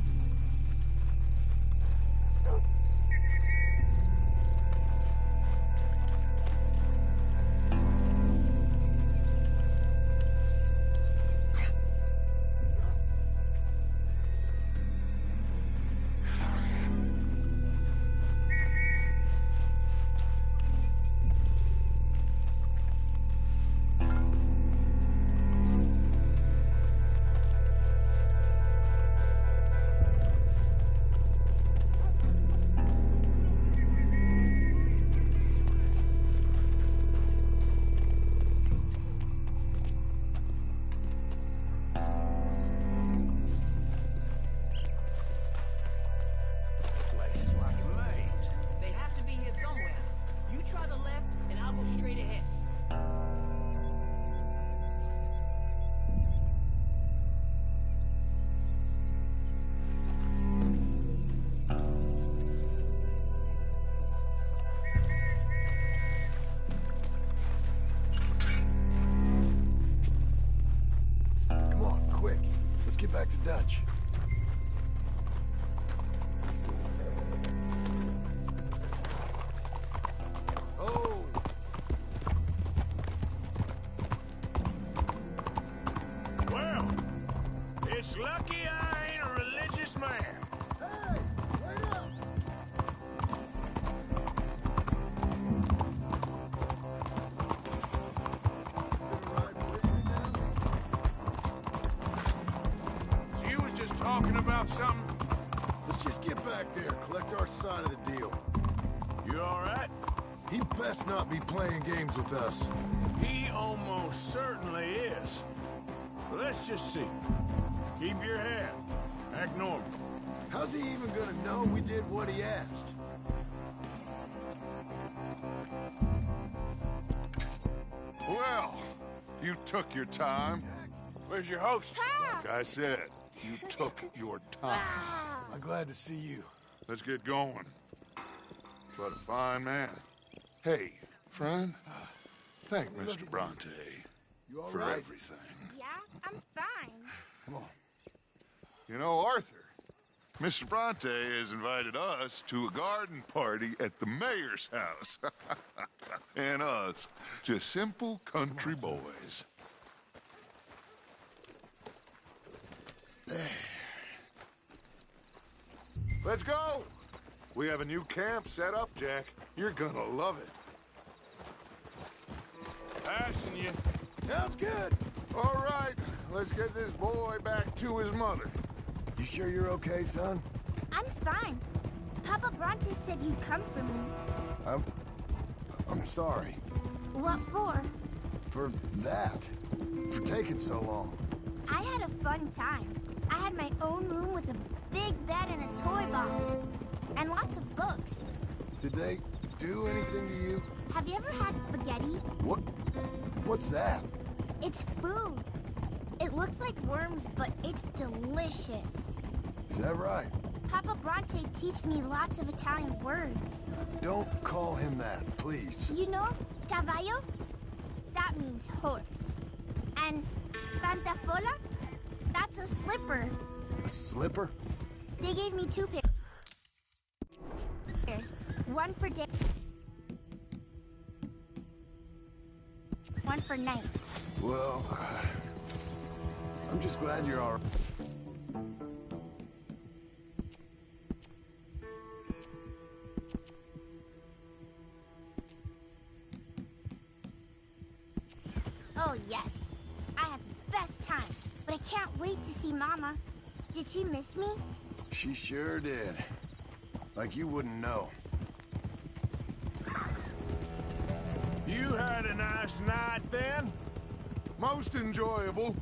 Get back to Dutch. Oh! Well, it's lucky I ain't a religious man. Hey, wait up! Talking about something? Let's just get back there, collect our side of the deal. You all right? He best not be playing games with us. He almost certainly is. But let's just see. Keep your head. Act normal. How's he even gonna know we did what he asked? Well, you took your time. Where's your host? Like I said, you took your time. I'm glad to see you. Let's get going. What a fine man. Hey, friend, thank Mr. Bronte for right? everything. Yeah, I'm fine. Come on. You know, Arthur, Mr. Bronte has invited us to a garden party at the mayor's house. And us, just simple country boys. Let's go! We have a new camp set up, Jack. You're gonna love it. Passing you. Sounds good. All right, let's get this boy back to his mother. You sure you're okay, son? I'm fine. Papa Bronte said you'd come for me. I'm sorry. What for? For that. For taking so long. I had a fun time. I had my own room with a big bed and a toy box. And lots of books. Did they do anything to you? Have you ever had spaghetti? What's that? It's food. It looks like worms, but it's delicious. Is that right? Papa Bronte teach me lots of Italian words. Don't call him that, please. You know, caballo? That means horse. And pantafola? That's a slipper. A slipper? They gave me 2 pairs. One for day. One for night. Well, I'm just glad you're all right. Oh, yes. I had the best time. But I can't wait to see Mama. Did she miss me? She sure did. Like you wouldn't know. You had a nice night then? Most enjoyable.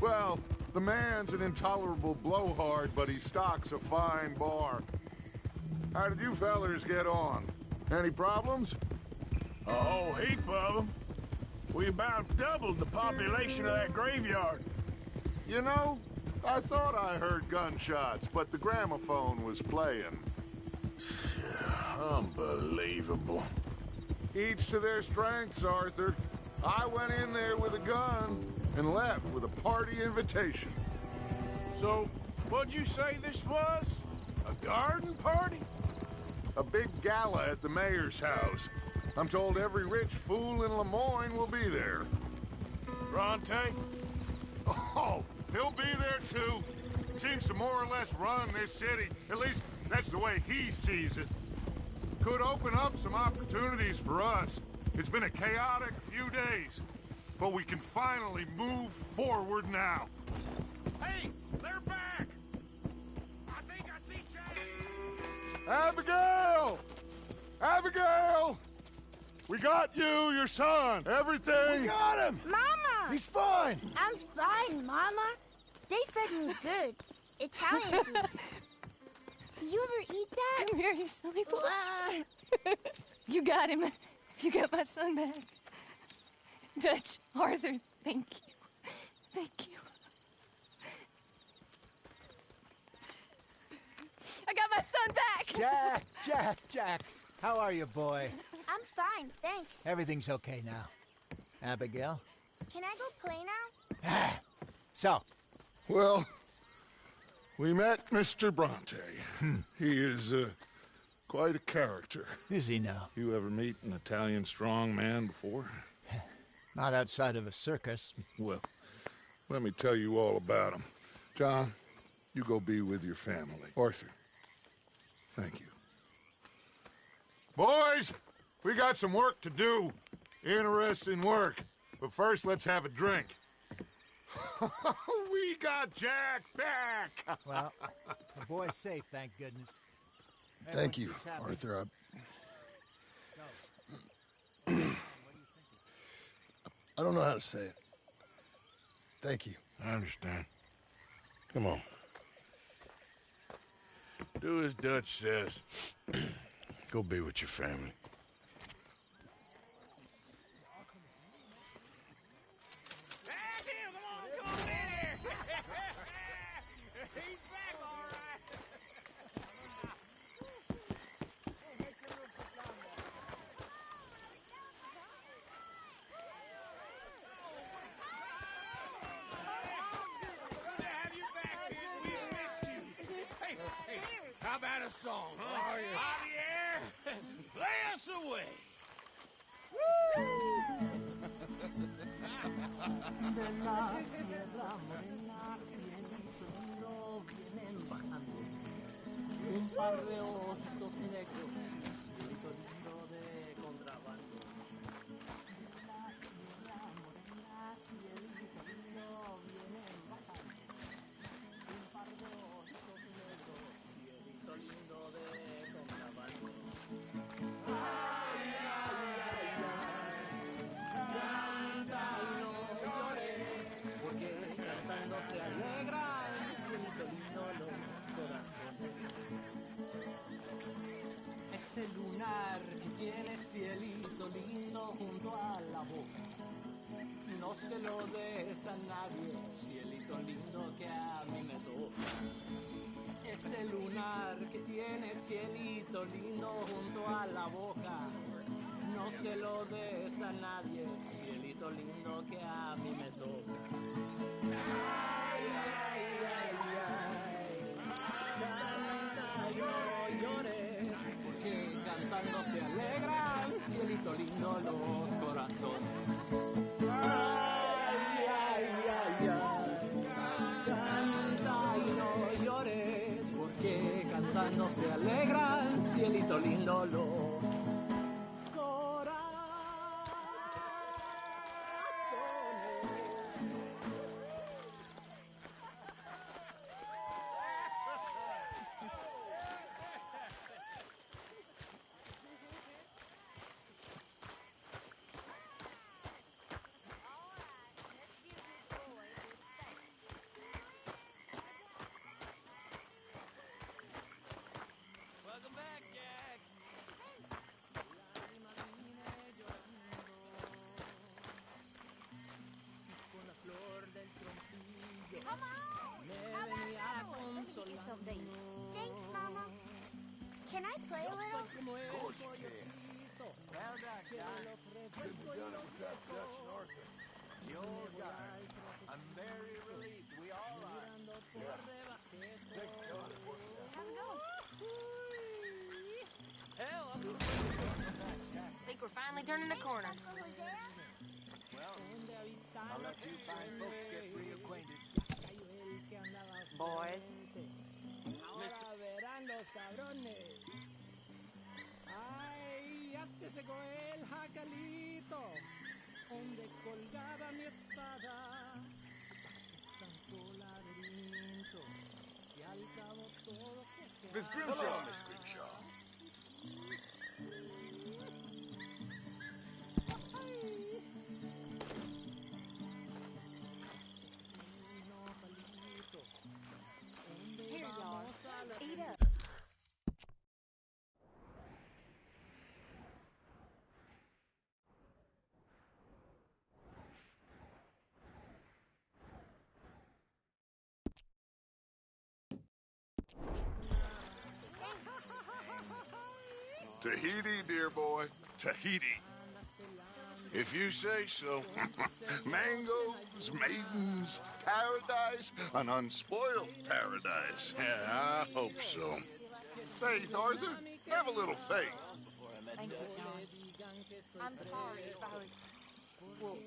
Well, the man's an intolerable blowhard, but he stocks a fine bar. How did you fellers get on? Any problems? A whole heap of them. We about doubled the population of that graveyard. You know, I thought I heard gunshots, but the gramophone was playing. Unbelievable. Each to their strengths, Arthur. I went in there with a gun and left with a party invitation. So, What'd you say this was? A garden party? A big gala at the mayor's house. I'm told every rich fool in Lemoyne will be there. Bronte? Oh, he'll be there too. Seems to more or less run this city. At least, that's the way he sees it. Could open up some opportunities for us. It's been a chaotic few days, but we can finally move forward now. Hey, they're back! I think I see Jack! Abigail! Abigail! We got you, your son, everything! We got him! Mama! He's fine! I'm fine, Mama. They fed me good. Italian food. You ever eat that? Come here, you silly boy. You got him. You got my son back. Dutch, Arthur, thank you. Thank you. I got my son back! Jack. How are you, boy? I'm fine, thanks. Everything's okay now. Abigail? Can I go play now? So, Well, we met Mr. Bronte. He is quite a character. is he now? You ever meet an Italian strong man before? Not outside of a circus. Well, let me tell you all about him. John, you go be with your family. Arthur, thank you. Boys, we got some work to do. Interesting work. But first, let's have a drink. We got Jack back! Well, the boy's safe, thank goodness. Thank you, Everyone's Arthur. I don't know how to say it. Thank you. I understand. Come on. Do as Dutch says. Go be with your family. How about a song? Javier, play us away. Un par de ojos negros, cielito lindo de contrabando. La sierra morena, cielito lindo, vienen bajando. Un par de ojos negros, cielito lindo de contrabando. Ay, ay, ay, ay, canta y no llores, porque cantando se alegran, cielito lindo los corazones. Ese lunar que tiene cielito lindo junto a la boca, no se lo des a nadie, cielito lindo que a mí me toca. Ese lunar que tiene cielito lindo junto a la boca, no se lo des a nadie, cielito lindo que a mí me toca. Ay, ay, ay, ay, canta y no llores, porque cantando se alegran, cielito lindo los corazones. Ay, ay, ay, ay, canta y no llores, porque cantando se alegran, cielito lindo los Welcome back, Jack. Lágrimas vine llorando con la flor del trompillo. Me venía consolando. Thanks, Mama. Can I play a little? Of course you can. Well done, John. Good done with that Dutch and Arthur. You're right. I'm very relieved we all are. Mirando por debajo. How's it going? Hell, think we're finally turning the corner. Well, I'll let you fine folks get reacquainted. Boys. Ahora verán los cabrones. Ay, ya se secó el jacalito, donde colgaba mi espada. Tanto laberinto, si al cabo todo se queda. Miss Grimshaw, Miss Grimshaw. Here you are. Eat up. Tahiti, dear boy. Tahiti. If you say so. Mangoes, maidens, paradise, an unspoiled paradise. Yeah, I hope so. Faith, Arthur. Have a little faith. Thank you, John. I'm sorry if I was... Well,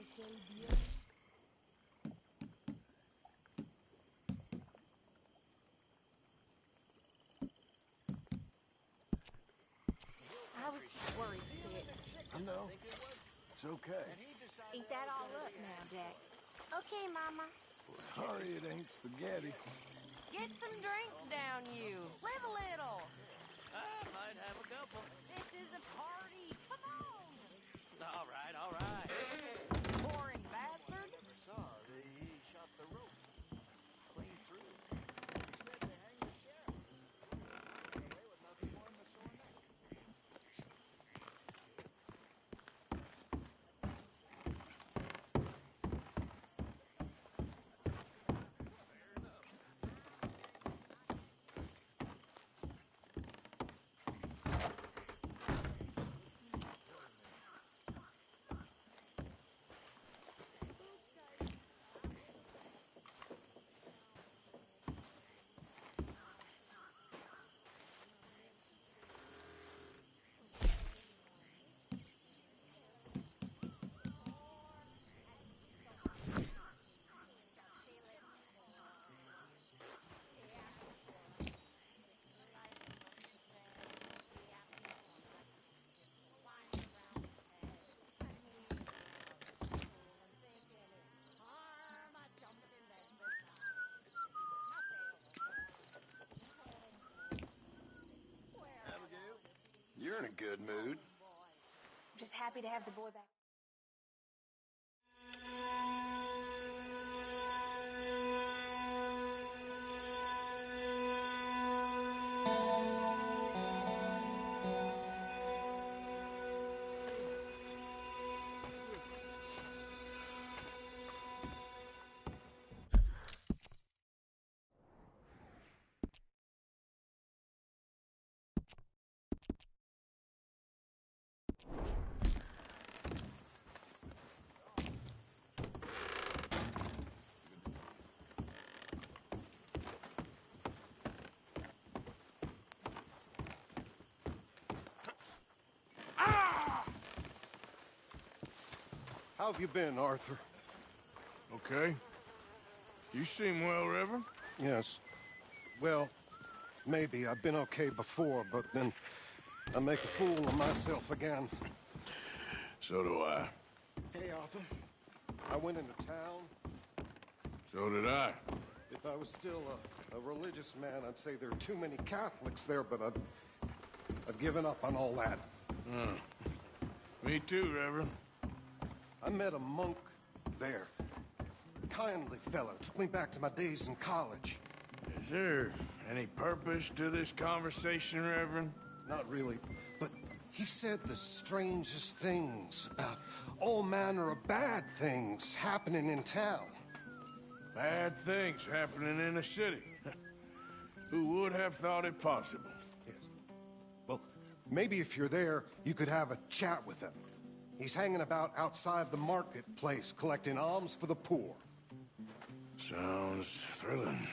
I was just worried sick. No, it's okay. Eat that all up now, Jack. Okay, Mama. Sorry it ain't spaghetti. Get some drinks down you. Live a little. I might have a couple. This is a party. Come on. All right, all right. Boring bastard. Sorry, he shot the rope. Clean through. Instead, they hang the sheriff. Away with nothing more than a sore neck. You're in a good mood. Just happy to have the boy back. How have you been, Arthur? Okay. You seem well, Reverend. Yes. Well, maybe. I've been okay before, but then I make a fool of myself again. So do I. Hey, Arthur. I went into town. So did I. If I was still a religious man, I'd say there are too many Catholics there, but I've given up on all that. Me too, Reverend. I met a monk there. Kindly fellow. Took me back to my days in college. Is there any purpose to this conversation, Reverend? Not really, but he said the strangest things about all manner of bad things happening in town. Bad things happening in a city. Who would have thought it possible? Yes. Well, maybe if you're there, you could have a chat with him. He's hanging about outside the marketplace, collecting alms for the poor. Sounds thrilling.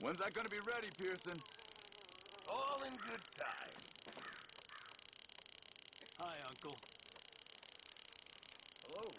When's that gonna be ready, Pearson? All in good time. Hi, Uncle. Hello.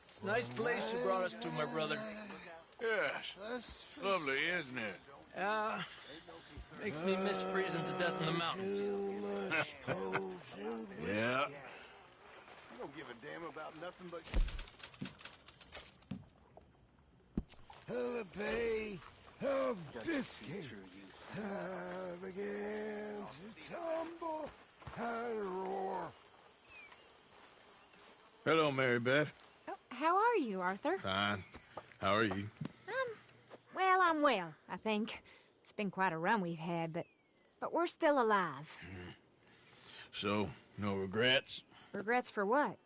It's a nice place you brought us to, my brother. Yes. Lovely, isn't it? Makes me miss freezing to death in the mountains. Yeah. You don't give a damn about nothing but... Jalapeno of biscuit. Began to tumble and roar. Hello, Mary Beth. Oh, how are you, Arthur? Fine. How are you? Well, I'm well, I think. It's been quite a run we've had, but we're still alive. So, no regrets? Regrets for what?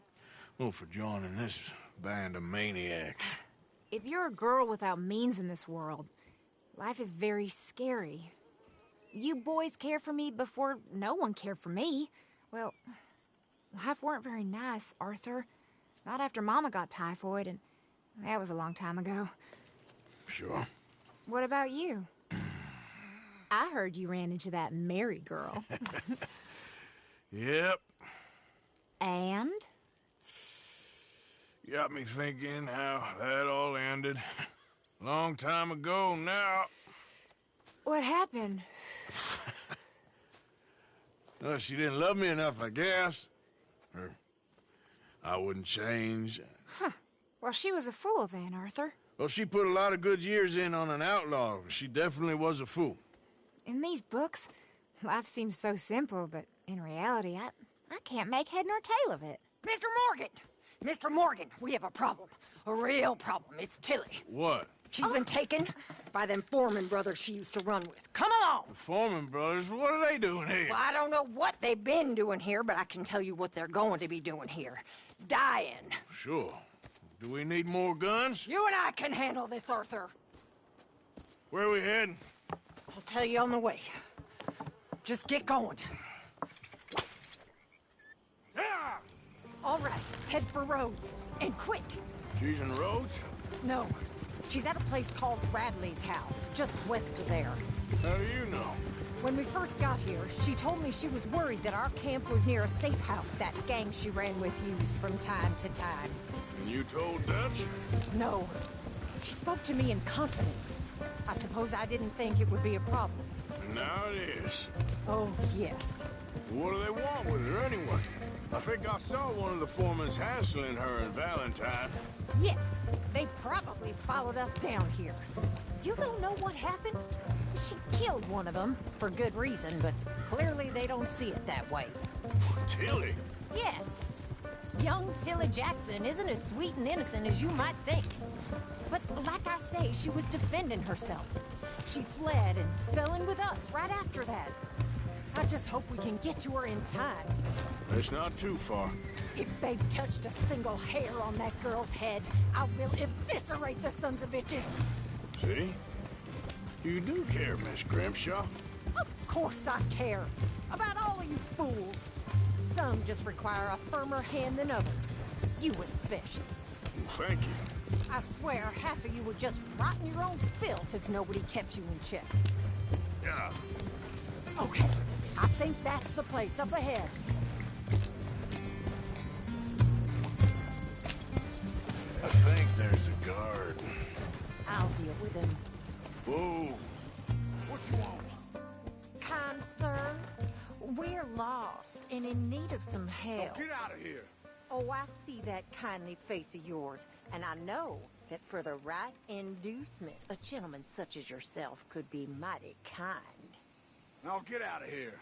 Well, for joining this band of maniacs. If you're a girl without means in this world, life is very scary. You boys cared for me before no one cared for me. Well, life weren't very nice, Arthur. Not after Mama got typhoid, and that was a long time ago. Sure. What about you? I heard you ran into that Mary girl. Yep. And? Got me thinking how that all ended. Long time ago now. What happened? Well, she didn't love me enough, I guess. Or I wouldn't change. Huh. Well, she was a fool then, Arthur. Well, she put a lot of good years in on an outlaw. She definitely was a fool. In these books, life seems so simple, but in reality, I can't make head nor tail of it. Mr. Morgan! Mr. Morgan, we have a problem. A real problem. It's Tilly. What? She's been taken by them Foreman brothers she used to run with. Come along! The Foreman brothers? What are they doing here? Well, I don't know what they've been doing here, but I can tell you what they're going to be doing here. Dying. Sure. Do we need more guns? You and I can handle this, Arthur. Where are we heading? I'll tell you on the way. Just get going. All right, head for Rhodes. And quick. She's in Rhodes? No, she's at a place called Radley's house, just west of there. How do you know? When we first got here, she told me she was worried that our camp was near a safe house that gang she ran with used from time to time. And you told Dutch? No. She spoke to me in confidence. I suppose I didn't think it would be a problem. And now it is. Oh, yes. What do they want with her anyway? I think I saw one of the foremans hassling her and Valentine. Yes, they probably followed us down here. You don't know what happened? She killed one of them, for good reason, but clearly they don't see it that way. Tilly? Yes. Young Tilly Jackson isn't as sweet and innocent as you might think. But like I say, she was defending herself. She fled and fell in with us right after that. I just hope we can get to her in time. It's not too far. If they've touched a single hair on that girl's head, I will eviscerate the sons of bitches. See? You do care, Miss Grimshaw. Of course I care. About all of you fools. Some just require a firmer hand than others. You especially. Thank you. I swear half of you would just rot in your own filth if nobody kept you in check. Yeah. Okay, I think that's the place up ahead. I think there's a guard. I'll deal with him. Whoa. What you want? Kind sir, we're lost and in need of some help. Get out of here. Oh, I see that kindly face of yours, and I know that for the right inducement, a gentleman such as yourself could be mighty kind. Now get out of here.